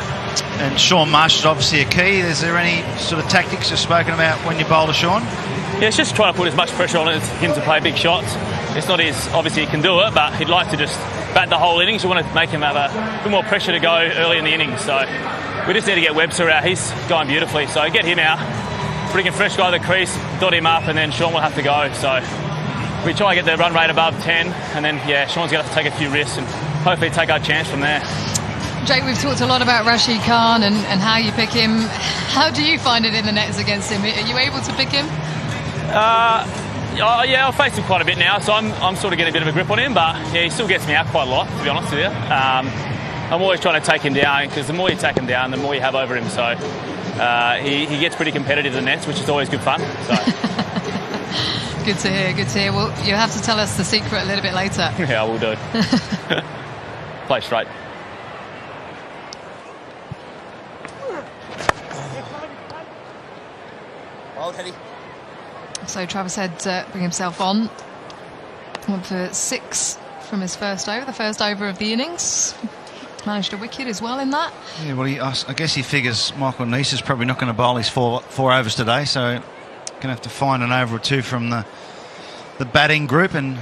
[SPEAKER 1] And Sean Marsh is obviously a key. Is there any sort of tactics you've spoken about when you bowl to Sean?
[SPEAKER 22] Yeah, it's just trying to put as much pressure on him to play big shots. It's not his, obviously he can do it, but he'd like to just bat the whole innings. We want to make him have a bit more pressure to go early in the innings. So we just need to get Webster out. He's going beautifully. So get him out, bring a fresh guy to the crease, dot him up, and then Sean will have to go. So we try and get the run rate above 10, and then, Sean's going to have to take a few risks and hopefully take our chance from there.
[SPEAKER 3] Jake, we've talked a lot about Rashid Khan and how you pick him. How do you find it in the nets against him? Are you able to pick him?
[SPEAKER 22] I've faced him quite a bit now, so I'm sort of getting a bit of a grip on him, but he still gets me out quite a lot, to be honest with you. I'm always trying to take him down, because the more you take him down, the more you have over him. So he gets pretty competitive in the nets, which is always good fun. So.
[SPEAKER 3] Good to hear, good to hear. Well, you'll have to tell us the secret a little bit later.
[SPEAKER 22] Yeah, I will do. Play straight.
[SPEAKER 3] So Travis Head bring himself on. 1 for 6 from his first over, the first over of the innings. Managed a wicket as well in that.
[SPEAKER 1] Yeah, well, I guess he figures Michael Nice is probably not going to bowl his four overs today, so going to have to find an over or two from the batting group, and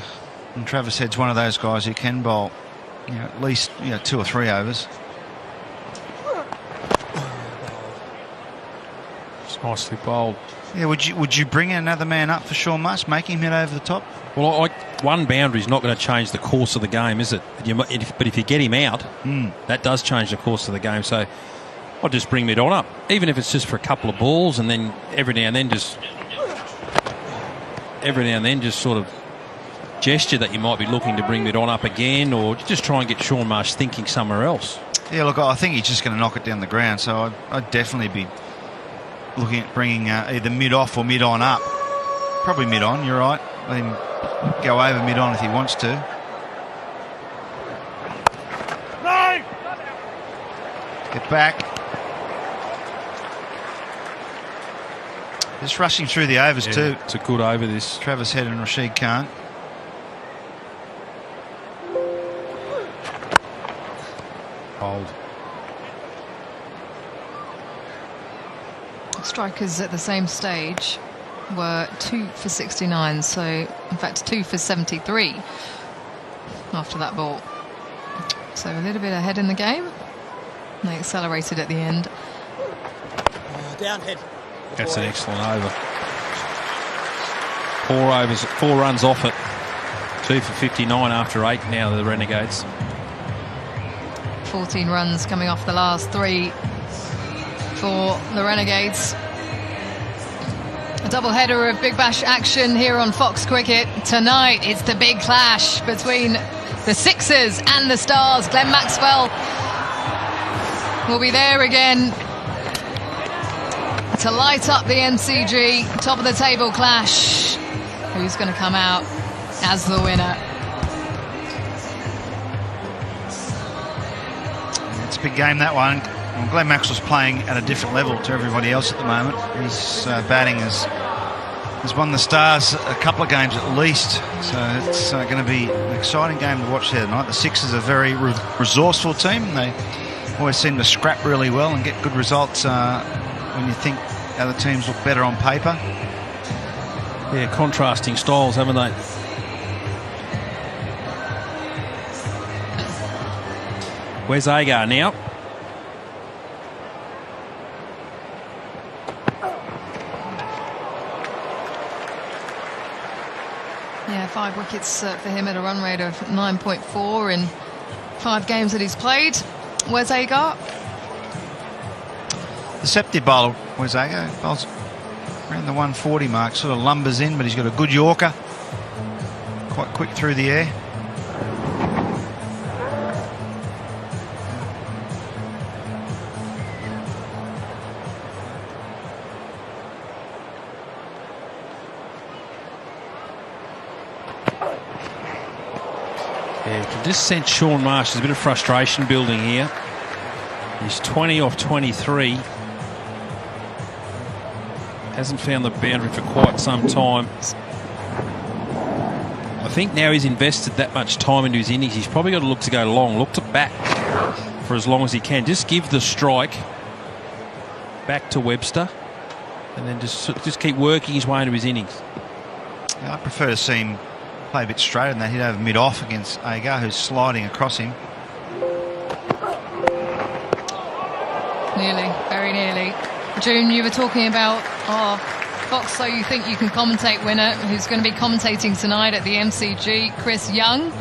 [SPEAKER 1] Travis Head's one of those guys who can bowl, at least 2 or 3 overs.
[SPEAKER 2] It's nicely bowled.
[SPEAKER 1] Yeah, would you bring another man up for Sean Marsh, make him hit over the top?
[SPEAKER 2] Well, one boundary is not going to change the course of the game, is it? But if you get him out, that does change the course of the game. So I'll just bring mid on up, even if it's just for a couple of balls, and then every now and then just sort of gesture that you might be looking to bring mid on up again, or just try and get Sean Marsh thinking somewhere else.
[SPEAKER 1] Yeah, look, I think he's just going to knock it down the ground, so I'd definitely be looking at bringing either mid off or mid on up. Probably mid on, you're right. Let him go over mid on if he wants to.
[SPEAKER 15] No!
[SPEAKER 1] Get back. Just rushing through the overs too.
[SPEAKER 2] It's a good over this.
[SPEAKER 1] Travis Head and Rashid Khan.
[SPEAKER 2] Hold.
[SPEAKER 3] Strikers at the same stage were 2 for 69, so in fact 2 for 73 after that ball. So a little bit ahead in the game. They accelerated at the end.
[SPEAKER 13] Downhead.
[SPEAKER 2] That's an excellent over. 4 overs, 4 runs off it. 2 for 59 after 8 now, the Renegades.
[SPEAKER 3] 14 runs coming off the last 3 for the Renegades. A double header of Big Bash action here on Fox Cricket. Tonight it's the big clash between the Sixers and the Stars. Glenn Maxwell will be there again to light up the MCG. Top of the table clash. Who's going to come out as the winner?
[SPEAKER 1] It's a big game, that one. And Glenn Maxwell's playing at a different level to everybody else at the moment. His batting has won the Stars a couple of games at least. So it's going to be an exciting game to watch there tonight. The Sixers are a very resourceful team. They always seem to scrap really well and get good results when you think other teams look better on paper.
[SPEAKER 2] Yeah, contrasting styles, haven't they? Where's Agar now?
[SPEAKER 3] Yeah, 5 wickets for him at a run rate of 9.4 in 5 games that he's played. Where's Agar?
[SPEAKER 1] Deceptive bowler, where's Agar? Bowls around the 140 mark, sort of lumbers in, but he's got a good Yorker. Quite quick through the air.
[SPEAKER 2] Yeah, you can just sense Sean Marsh. There's a bit of frustration building here. He's 20 off 23. Hasn't found the boundary for quite some time. I think now he's invested that much time into his innings, he's probably got to look to go long, look to bat for as long as he can. Just give the strike back to Webster and then just keep working his way into his innings.
[SPEAKER 1] Yeah, I prefer to see him play a bit straighter than that. Hit over mid-off against Agar, who's sliding across him.
[SPEAKER 3] Nearly, very nearly. June, you were talking about Fox, so you think you can commentate winner, who's going to be commentating tonight at the MCG, Chris Young,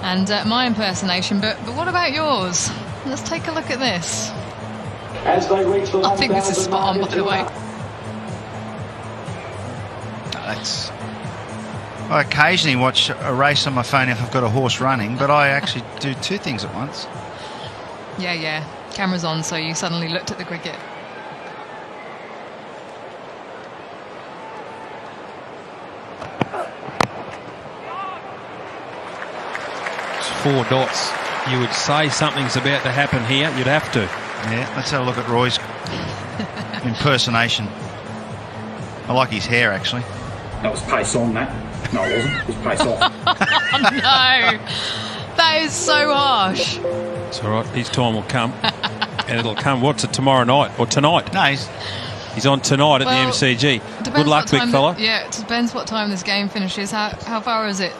[SPEAKER 3] and my impersonation. But what about yours? Let's take a look at this.
[SPEAKER 9] As they reach the
[SPEAKER 3] I think this is spot on, by the way.
[SPEAKER 1] I occasionally watch a race on my phone if I've got a horse running, but I actually do 2 things at once.
[SPEAKER 3] Yeah. Camera's on, so you suddenly looked at the cricket.
[SPEAKER 2] It's 4 dots. You would say something's about to happen here. You'd have to.
[SPEAKER 1] Yeah, let's have a look at Roy's impersonation. I like his hair, actually.
[SPEAKER 9] That was pace on, that. No, it wasn't. It was pace off.
[SPEAKER 3] Oh, no. That is so harsh.
[SPEAKER 2] It's all right. His time will come. And it'll come, what's it, tomorrow night? Or tonight?
[SPEAKER 1] No,
[SPEAKER 2] he's on tonight at the MCG. Good luck, big fella.
[SPEAKER 3] Yeah, it depends what time this game finishes. How far is it?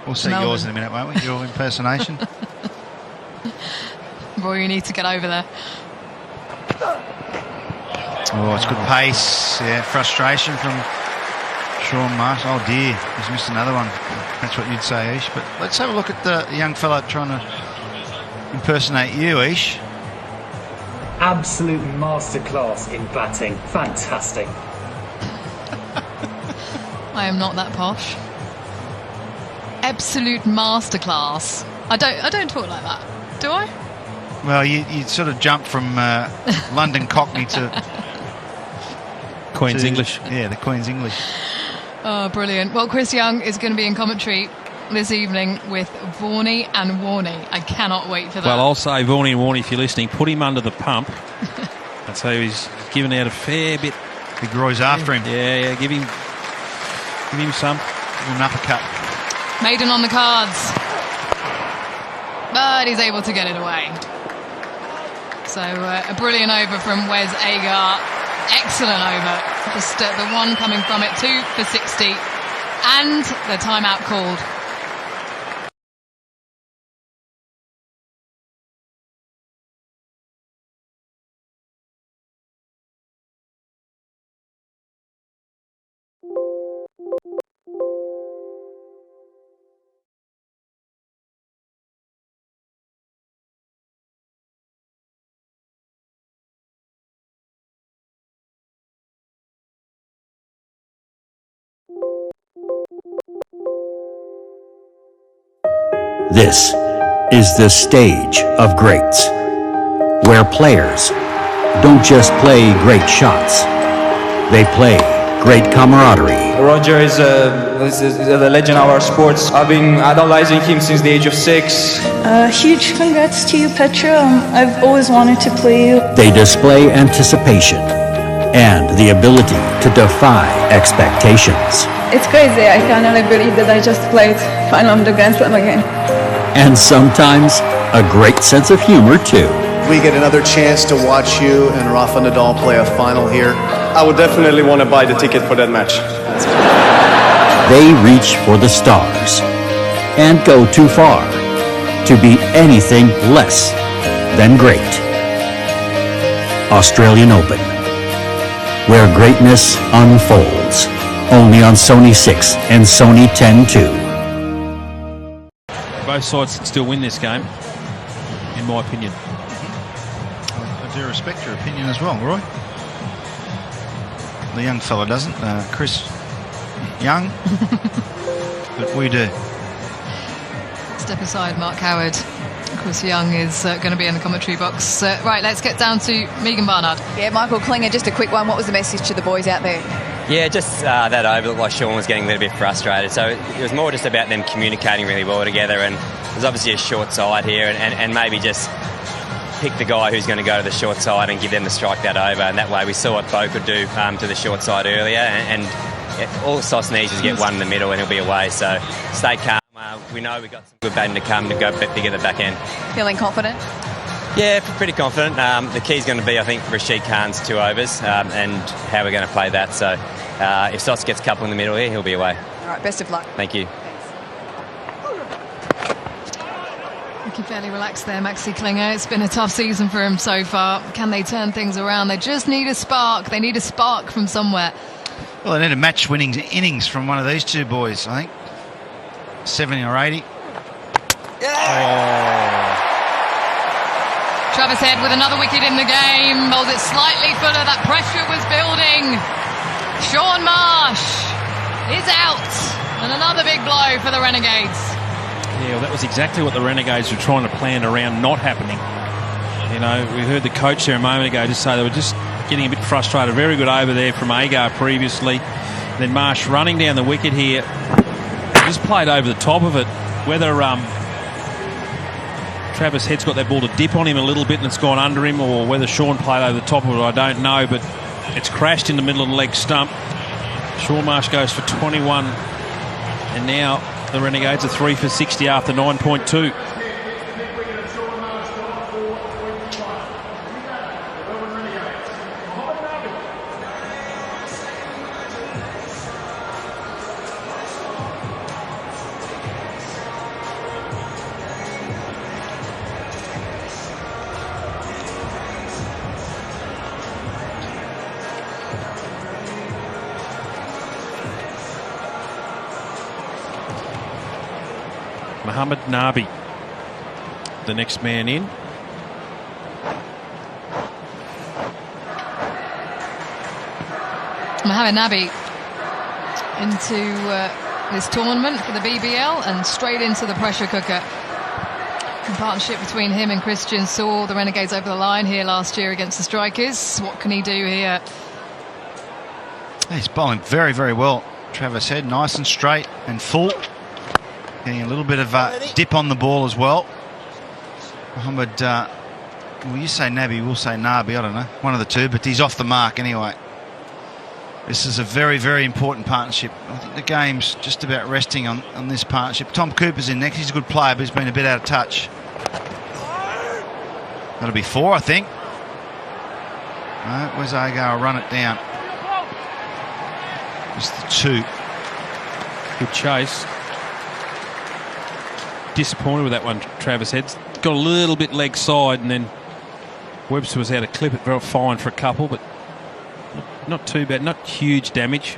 [SPEAKER 1] We'll see
[SPEAKER 3] Melbourne.
[SPEAKER 1] yours in a minute, won't we? Your impersonation.
[SPEAKER 3] Roy, you need to get over there.
[SPEAKER 1] Oh, it's good pace. Yeah, frustration from Sean Marsh. Oh dear, he's missed another one. That's what you'd say, Ish. But let's have a look at the young fella trying to impersonate you, Ish.
[SPEAKER 10] Absolute masterclass in batting. Fantastic.
[SPEAKER 3] I am not that posh. Absolute masterclass. I don't talk like that, do I?
[SPEAKER 1] Well, you sort of jump from London Cockney to
[SPEAKER 2] Queen's English.
[SPEAKER 1] Yeah, the Queen's English.
[SPEAKER 3] Oh, brilliant. Well, Chris Young is going to be in commentary this evening with Varney and Warney. I cannot wait for that.
[SPEAKER 2] Well, I'll say, Varney and Warney, if you're listening, put him under the pump. That's how he's given out a fair bit.
[SPEAKER 1] Big Roy's after him.
[SPEAKER 2] Yeah, give him some.
[SPEAKER 1] Give him an uppercut.
[SPEAKER 3] Maiden on the cards. But he's able to get it away. So a brilliant over from Wes Agar. Excellent over. Just the one coming from it, 2 for 60. And the timeout called.
[SPEAKER 8] This is the stage of greats, where players don't just play great shots, they play great camaraderie.
[SPEAKER 17] Roger is the legend of our sports. I've been idolizing him since the age of 6.
[SPEAKER 18] Huge congrats to you, Petra. I've always wanted to play you.
[SPEAKER 8] They display anticipation and the ability to defy expectations.
[SPEAKER 18] It's crazy. I can't really believe that I just played final of the Grand Slam again.
[SPEAKER 8] And sometimes a great sense of humor too.
[SPEAKER 19] We get another chance to watch you and Rafa Nadal play a final here.
[SPEAKER 20] I would definitely want to buy the ticket for that match.
[SPEAKER 8] They reach for the stars and go too far to be anything less than great. Australian Open, where greatness unfolds, only on Sony 6 and Sony 10-2.
[SPEAKER 2] Both sides can still win this game, in my opinion.
[SPEAKER 1] I do respect your opinion as well, Roy. The young fella doesn't. Chris Young. But we do.
[SPEAKER 3] Step aside, Mark Howard. Chris Young is going to be in the commentary box. Right, let's get down to Megan Barnard.
[SPEAKER 4] Yeah, Michael Klinger, just a quick one. What was the message to the boys out there?
[SPEAKER 14] Yeah, just that over looked like Sean was getting a little bit frustrated. So it was more just about them communicating really well together. And there's obviously a short side here, and maybe just pick the guy who's going to go to the short side and give them the strike that over. And that way we saw what Bo could do to the short side earlier. And all Sauce needs is get one in the middle and he'll be away. So stay calm. We know we've got some good batting to come to go a bit bigger at the back end.
[SPEAKER 4] Feeling confident?
[SPEAKER 14] Yeah, pretty confident. The key's going to be, I think, Rashid Khan's 2 overs and how we're going to play that. So if Sauce gets a couple in the middle here, he'll be away.
[SPEAKER 4] All right, best of luck.
[SPEAKER 14] Thank you.
[SPEAKER 3] Looking fairly relaxed there, Maxi Klinger. It's been a tough season for him so far. Can they turn things around? They just need a spark. They need a spark from somewhere.
[SPEAKER 1] Well, they need a match-winning innings from one of these two boys, I think. 70 or 80.
[SPEAKER 3] Travis Head with another wicket in the game. Bowls it slightly fuller. That pressure was building. Sean Marsh is out. And another big blow for the Renegades.
[SPEAKER 2] Yeah, well, that was exactly what the Renegades were trying to plan around not happening. You know, we heard the coach there a moment ago just say they were just getting a bit frustrated. Very good over there from Agar previously. Then Marsh running down the wicket here. Just played over the top of it. Whether Travis Head's got that ball to dip on him a little bit and it's gone under him, or whether Sean played over the top of it, I don't know, but it's crashed in the middle of the leg stump. Sean Marsh goes for 21 And now the Renegades are 3 for 60 after 9.2. Mohamed Nabi, the next man in.
[SPEAKER 3] Mohamed Nabi into this tournament for the BBL and straight into the pressure cooker. The partnership between him and Christian saw the Renegades over the line here last year against the Strikers. What can he do here?
[SPEAKER 1] He's bowling very, very well. Travis Head, nice and straight and full. Getting a little bit of dip on the ball as well. Mohamed, well, you say Nabi, we'll say Nabi, I don't know. One of the two, but he's off the mark anyway. This is a very, very important partnership. I think the game's just about resting on this partnership. Tom Cooper's in next. He's a good player, but he's been a bit out of touch. That'll be 4, I think. No, where's Agar? I'll run it down. Just the 2.
[SPEAKER 2] Good chase. Disappointed with that one, Travis Head. Got a little bit leg side, and then Webster was out to clip it very fine for a couple, but not too bad, not huge damage.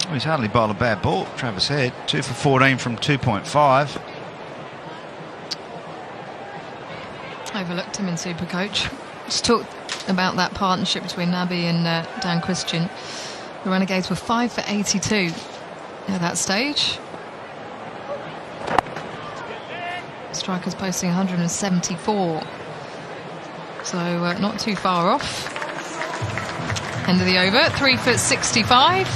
[SPEAKER 1] Well, he's hardly bowled a bad ball, Travis Head. 2 for 14 from 2.5.
[SPEAKER 3] Overlooked him in Supercoach. Just talked about that partnership between Nabi and Dan Christian. The Renegades were 5 for 82 at that stage. Strikers posting 174. So not too far off. End of the over, 3 for 65.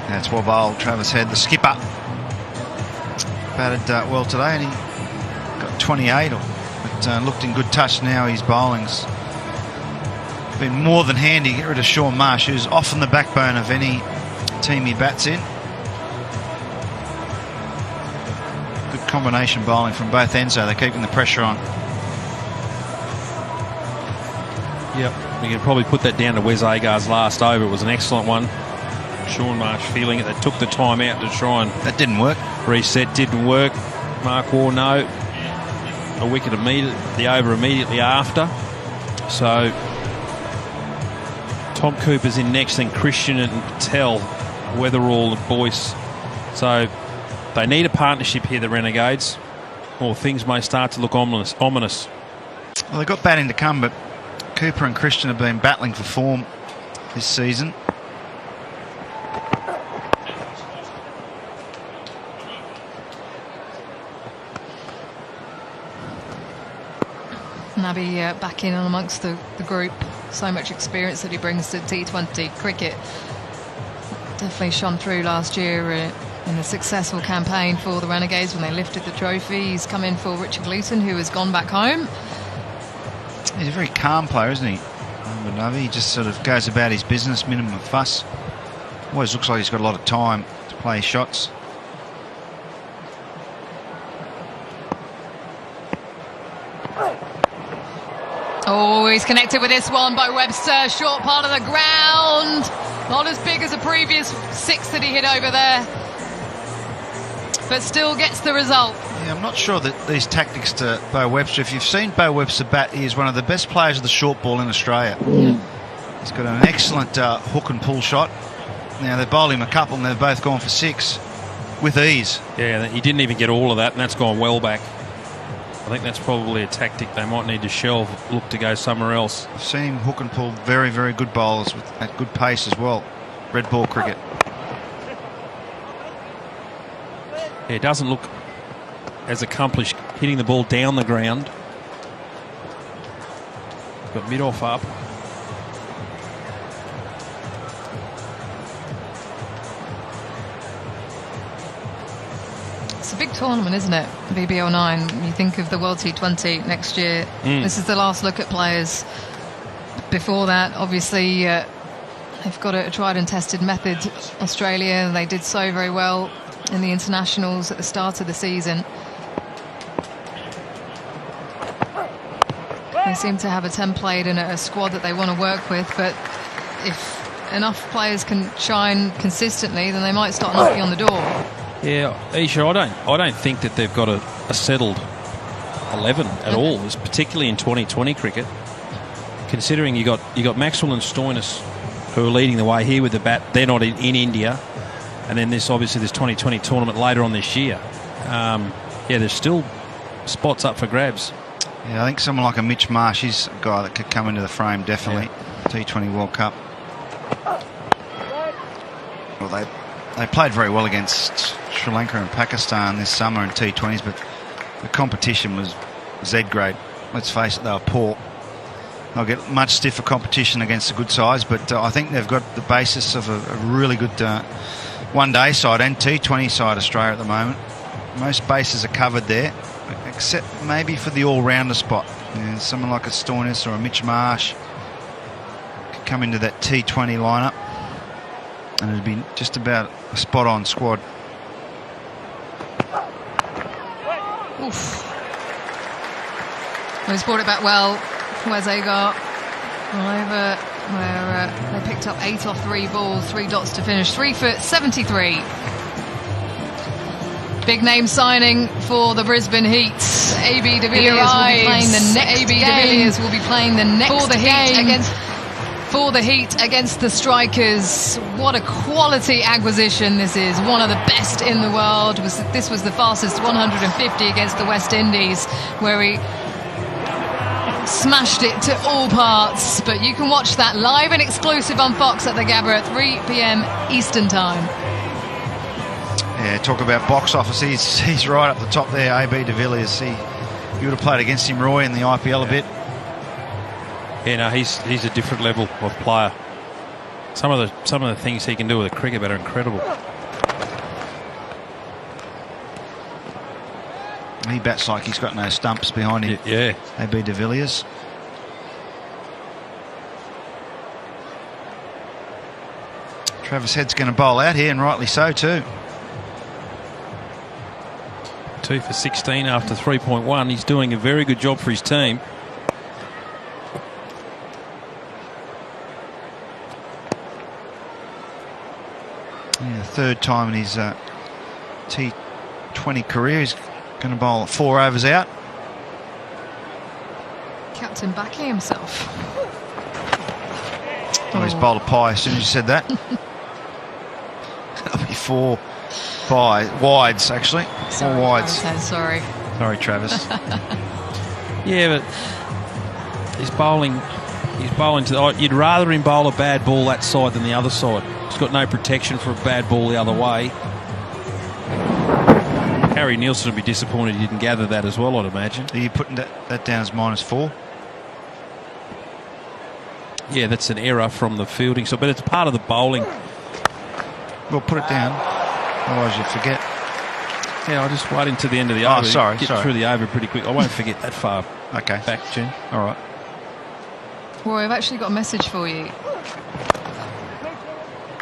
[SPEAKER 1] That's well bowled, Travis Head, the skipper. Batted well today, and he got 28, but looked in good touch now. His bowling's been more than handy. Get rid of Shaun Marsh, who's often the backbone of any team he bats in. Good combination bowling from both ends, though. They're keeping the pressure on.
[SPEAKER 2] Yep, we can probably put that down to Wes Agar's last over. It was an excellent one. Shaun Marsh feeling it. They took the time out to try and...
[SPEAKER 1] That didn't work.
[SPEAKER 2] Reset didn't work. Mark Waugh, no. A wicket the over immediately after. So Tom Cooper's in next, then Christian and Patel, Weatherall and Boyce. So they need a partnership here, the Renegades, or things may start to look ominous.
[SPEAKER 1] Well, they've got batting to come, but Cooper and Christian have been battling for form this season.
[SPEAKER 3] Nabi back in and amongst the group. So much experience that he brings to T20 cricket. Definitely shone through last year in a successful campaign for the Renegades when they lifted the trophy. He's come in for Richard Gleeson, who has gone back home.
[SPEAKER 1] He's a very calm player, isn't he? Nabi, he just sort of goes about his business, minimum of fuss. Always looks like he's got a lot of time to play shots.
[SPEAKER 3] Oh, he's connected with this one by Webster. Short part of the ground. Not as big as the previous 6 that he hit over there. But still gets the result.
[SPEAKER 1] Yeah, I'm not sure that these tactics to Bo Webster, if you've seen Bo Webster bat, he is one of the best players of the short ball in Australia. He's got an excellent hook and pull shot. Now, they bowled him a couple and they've both gone for 6 with ease.
[SPEAKER 2] Yeah, he didn't even get all of that, and that's gone well back. I think that's probably a tactic they might need to shelve, look to go somewhere else.
[SPEAKER 1] I've seen him hook and pull very, very good bowlers at good pace as well. Red ball cricket.
[SPEAKER 2] Yeah, it doesn't look as accomplished hitting the ball down the ground. Got mid-off up.
[SPEAKER 3] It's a big tournament, isn't it? BBL 9. You think of the World T20 next year. This is the last look at players before that, obviously, they've got a tried and tested method, Australia. They did so very well in the internationals at the start of the season. They seem to have a template and a squad that they want to work with, but if enough players can shine consistently, then they might start knocking on the door.
[SPEAKER 2] Yeah, Isha, I don't think that they've got a settled 11 at all, particularly in 2020 cricket. Considering you got Maxwell and Stoinis who are leading the way here with the bat. They're not in India, and then this 2020 tournament later on this year. There's still spots up for grabs.
[SPEAKER 1] Yeah, I think someone like a Mitch Marsh is a guy that could come into the frame, definitely. Yeah. T20 World Cup. Well, they played very well against Sri Lanka and Pakistan this summer in T20s, but the competition was Z grade. Let's face it, they were poor. They'll get much stiffer competition against the good sides, but I think they've got the basis of a really good one-day side and T20 side, Australia, at the moment. Most bases are covered there, except maybe for the all-rounder spot. Someone like a Stoinis or a Mitch Marsh could come into that T20 lineup, and it'd be just about a spot-on squad.
[SPEAKER 3] Oof. Well, he's brought it back well. Where's Agar? Over where they picked up 8 off 3 balls, 3 dots to finish. 3 for 73. Big name signing for the Brisbane Heat. AB de Villiers will be playing the next game for the Heat against the Strikers. What a quality acquisition this is. One of the best in the world. This was the fastest 150 against the West Indies, where he smashed it to all parts. But you can watch that live and exclusive on Fox at the Gabba at 3 p.m. Eastern Time.
[SPEAKER 1] Yeah, talk about box office. He's right up the top there, AB de Villiers. You would have played against him, Roy, in the IPL a bit.
[SPEAKER 2] Yeah, no, he's a different level of player. Some of the things he can do with a cricket bat are incredible.
[SPEAKER 1] He bats like he's got no stumps behind him.
[SPEAKER 2] Yeah.
[SPEAKER 1] AB de Villiers. Travis Head's going to bowl out here, and rightly so too.
[SPEAKER 2] 2 for 16 after 3.1. He's doing a very good job for his team.
[SPEAKER 1] Yeah, third time in his T20 career. He's going to bowl 4 overs out.
[SPEAKER 3] Captain backing himself.
[SPEAKER 1] Oh, he's bowled a pie as soon as you said that. That'll be 4 wides, actually. 4 wides.
[SPEAKER 3] I'm so sorry.
[SPEAKER 1] Sorry, Travis.
[SPEAKER 2] Yeah, but he's bowling to you'd rather him bowl a bad ball that side than the other side. He's got no protection for a bad ball the other way. Harry Nielsen would be disappointed he didn't gather that as well, I'd imagine.
[SPEAKER 1] Are you putting that down as -4?
[SPEAKER 2] Yeah, that's an error from the fielding, but it's part of the bowling.
[SPEAKER 1] Well, put it down, otherwise you forget.
[SPEAKER 2] Yeah, I'll just wait until the end of the over.
[SPEAKER 1] Sorry.
[SPEAKER 2] Get through the over pretty quick. I won't forget that far.
[SPEAKER 1] Okay.
[SPEAKER 2] Back, Jen.
[SPEAKER 1] All right.
[SPEAKER 3] Roy, I've actually got a message for you.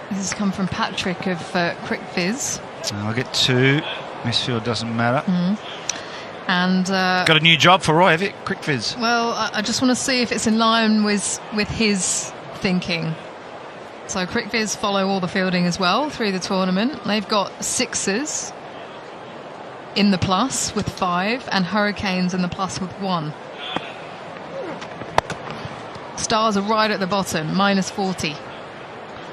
[SPEAKER 3] This has come from Patrick of CricViz.
[SPEAKER 1] I'll get 2. Misfield doesn't matter.
[SPEAKER 3] And
[SPEAKER 1] got a new job for Roy, have you? CricViz.
[SPEAKER 3] Well, I just want to see if it's in line with his thinking. So CricViz follow all the fielding as well through the tournament. They've got 6s in the plus with 5 and Hurricanes in the plus with 1. Stars are right at the bottom, -40.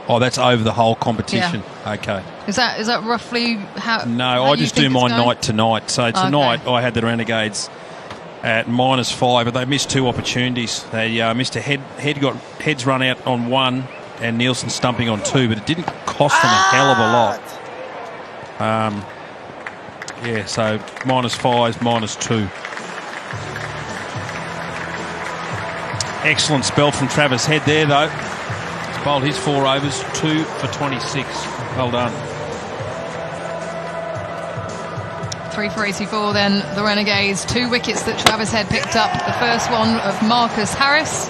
[SPEAKER 2] Oh, that's over the whole competition.
[SPEAKER 3] Yeah.
[SPEAKER 2] Okay.
[SPEAKER 3] Is that roughly how?
[SPEAKER 2] No,
[SPEAKER 3] how
[SPEAKER 2] I just do mine night to night. So tonight
[SPEAKER 3] Okay.
[SPEAKER 2] I had the Renegades at -5, but they missed 2 opportunities. They missed a heads run out on 1 and Nielsen stumping on 2, but it didn't cost them a hell of a lot. Yeah, so -5, -2. Excellent spell from Travis Head there, though. He's bowled his 4 overs, 2 for 26. Well done.
[SPEAKER 3] 3 for 84 then, the Renegades. 2 wickets that Travis Head picked up. The first one of Marcus Harris.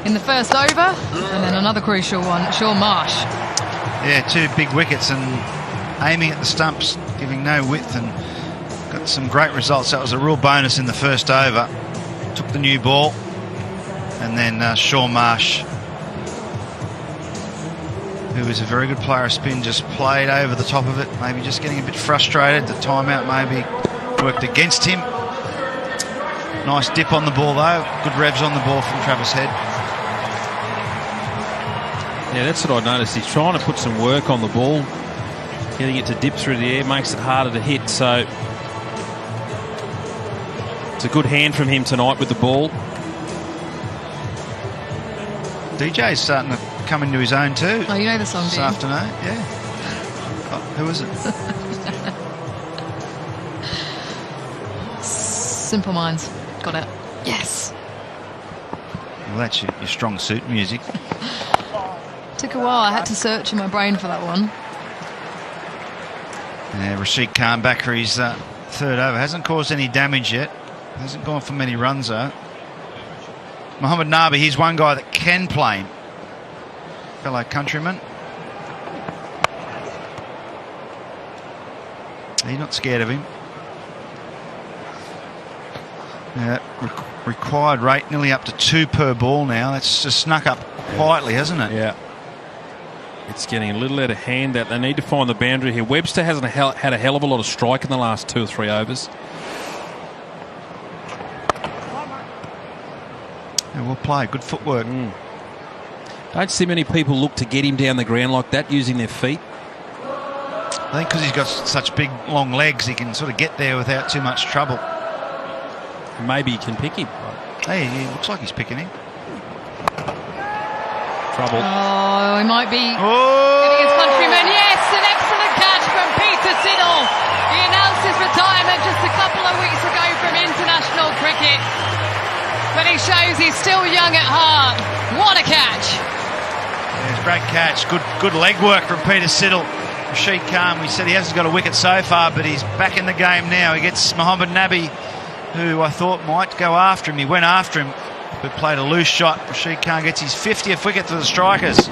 [SPEAKER 3] in the first over, and then another crucial one, Sean Marsh.
[SPEAKER 1] Yeah, 2 big wickets and aiming at the stumps, giving no width, and got some great results. That was a real bonus in the first over. Took the new ball, and then Sean Marsh, who is a very good player of spin, just played over the top of it, maybe just getting a bit frustrated. The timeout maybe worked against him. Nice dip on the ball though, good revs on the ball from Travis Head.
[SPEAKER 2] Yeah, that's what I noticed. He's trying to put some work on the ball. Getting it to dip through the air makes it harder to hit, so it's a good hand from him tonight with the ball.
[SPEAKER 1] DJ's starting to come into his own too.
[SPEAKER 3] Oh, you know the song,
[SPEAKER 1] this
[SPEAKER 3] do you?
[SPEAKER 1] afternoon, yeah. Oh, who is it?
[SPEAKER 3] Simple Minds. Got it. Yes.
[SPEAKER 1] Well, that's your strong suit music.
[SPEAKER 3] Took a while. I had to search in my brain for that one.
[SPEAKER 1] Yeah, Rashid Khan back for his third over. Hasn't caused any damage yet. Hasn't gone for many runs though. Mohammad Nabi, he's one guy that can play him. Fellow countryman. He's not scared of him. Yeah, required rate nearly up to 2 per ball now. That's just snuck up quietly, hasn't it?
[SPEAKER 2] Yeah. It's getting a little out of hand. That they need to find the boundary here. Webster hasn't had a hell of a lot of strike in the last 2 or 3 overs.
[SPEAKER 1] Yeah, well played. Good footwork.
[SPEAKER 2] Don't see many people look to get him down the ground like that using their feet.
[SPEAKER 1] I think because he's got such big, long legs, he can sort of get there without too much trouble.
[SPEAKER 2] Maybe he can pick him.
[SPEAKER 1] Hey, he looks like he's picking him.
[SPEAKER 2] Trouble.
[SPEAKER 3] Oh, he might be getting his countryman. Yes, an excellent catch from Peter Siddle. He announced his retirement just a couple of weeks ago from international cricket. But he shows he's still young at heart. What a catch.
[SPEAKER 1] Yeah, great catch. Good leg work from Peter Siddle. Rashid Khan, we said he hasn't got a wicket so far, but he's back in the game now. He gets Mohammad Nabi, who I thought might go after him. He went after him, but played a loose shot. Rashid Khan gets his 50th wicket for the Strikers.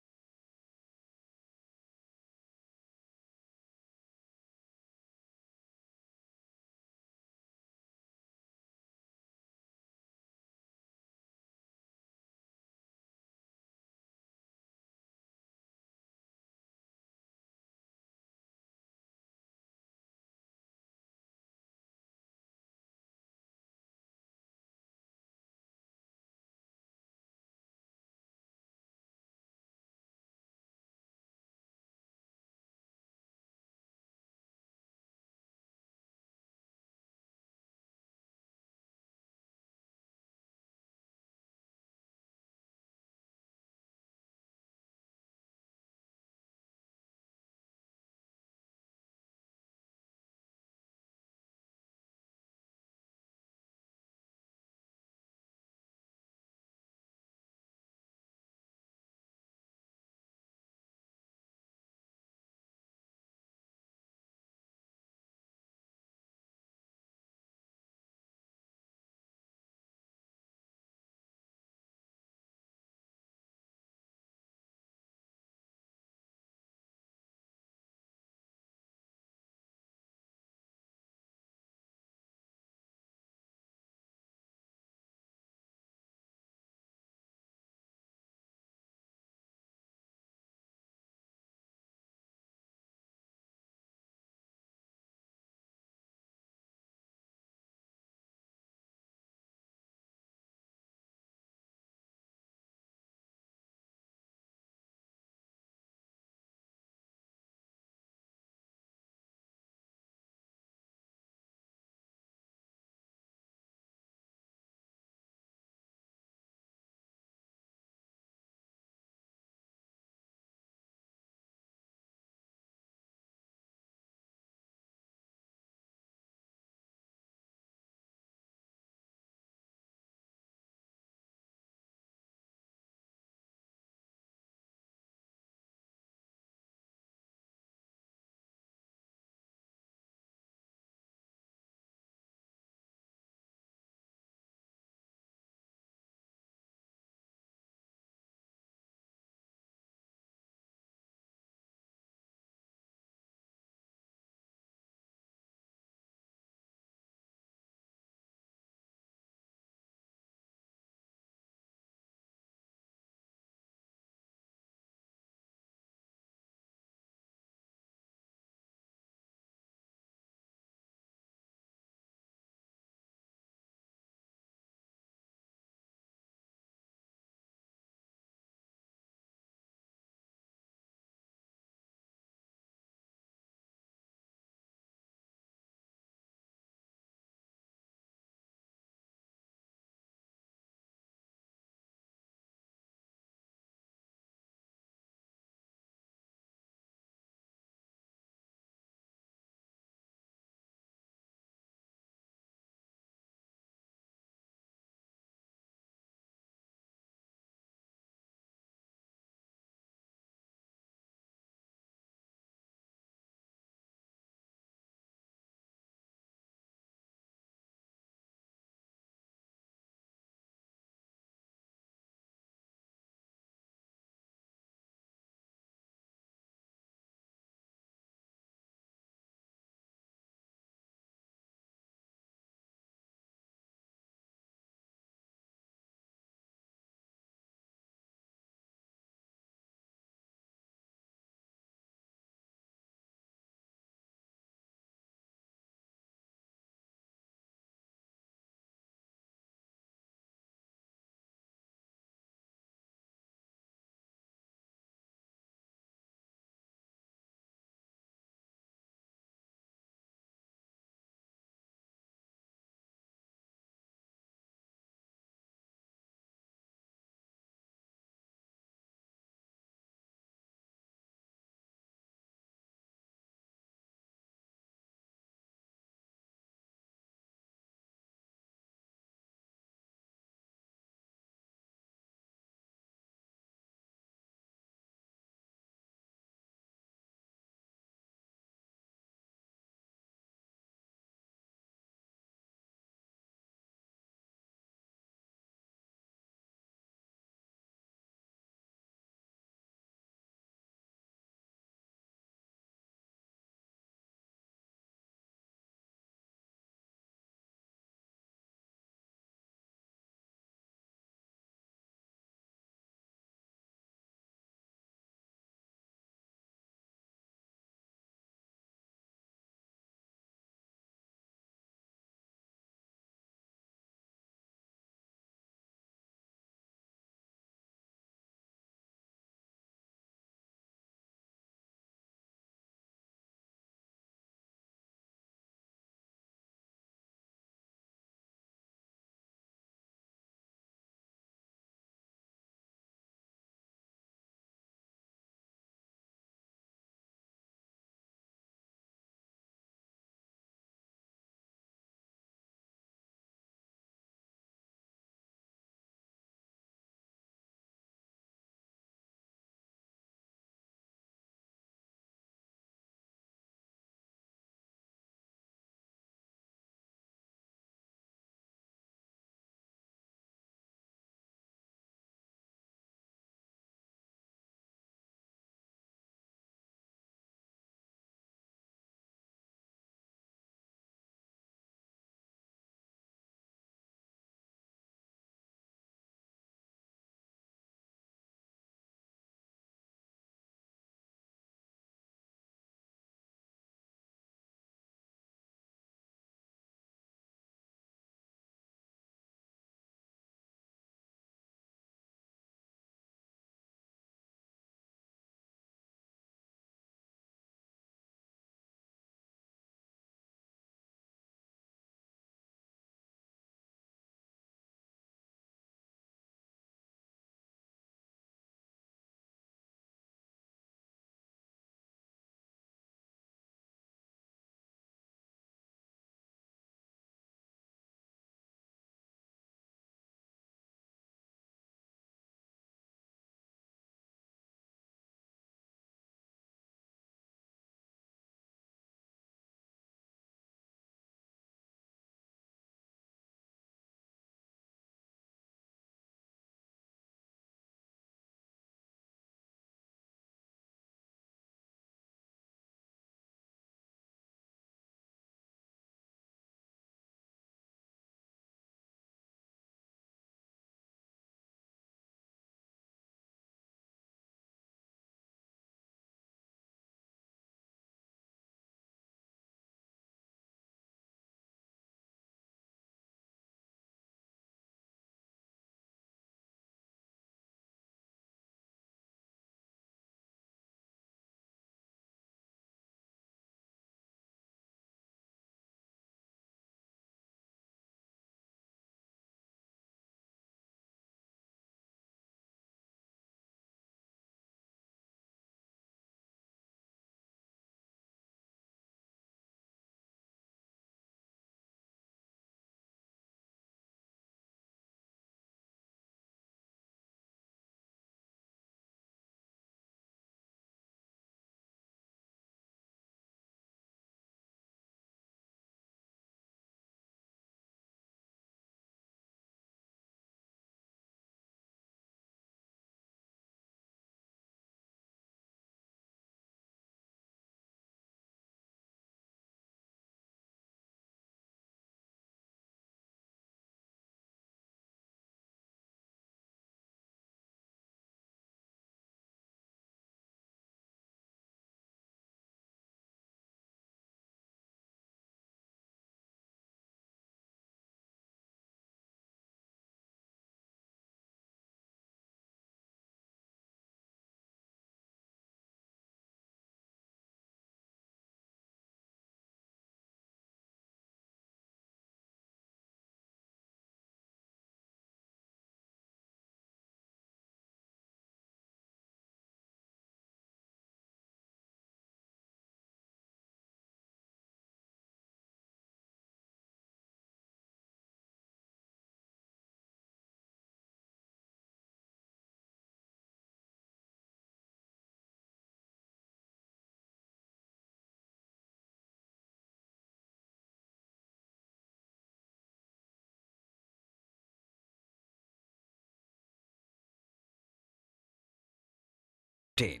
[SPEAKER 21] entertain.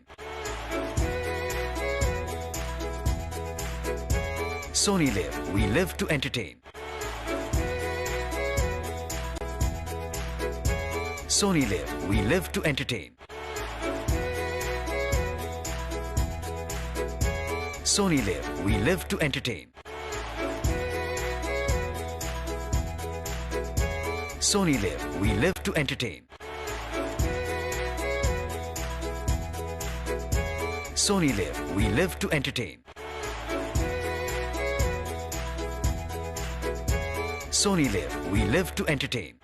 [SPEAKER 21] Sony Live, we live to entertain. Sony Live, we live to entertain. Sony Live, we live to entertain. Sony Live, we live to entertain. Sony Live, we live to entertain. Sony Live, we live to entertain.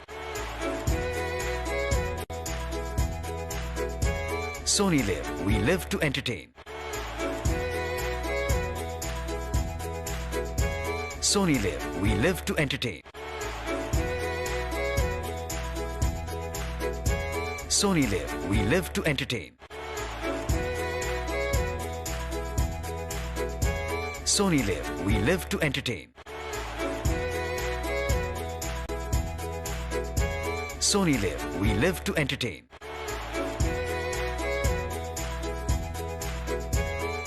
[SPEAKER 21] Sony Live, we live to entertain. Sony Live, we live to entertain. Sony Live, we live to entertain. Sony Live, we live to entertain. Sony Live, we live to entertain.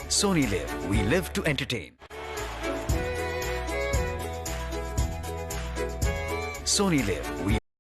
[SPEAKER 21] Sony Live, we live to entertain. Sony Live, we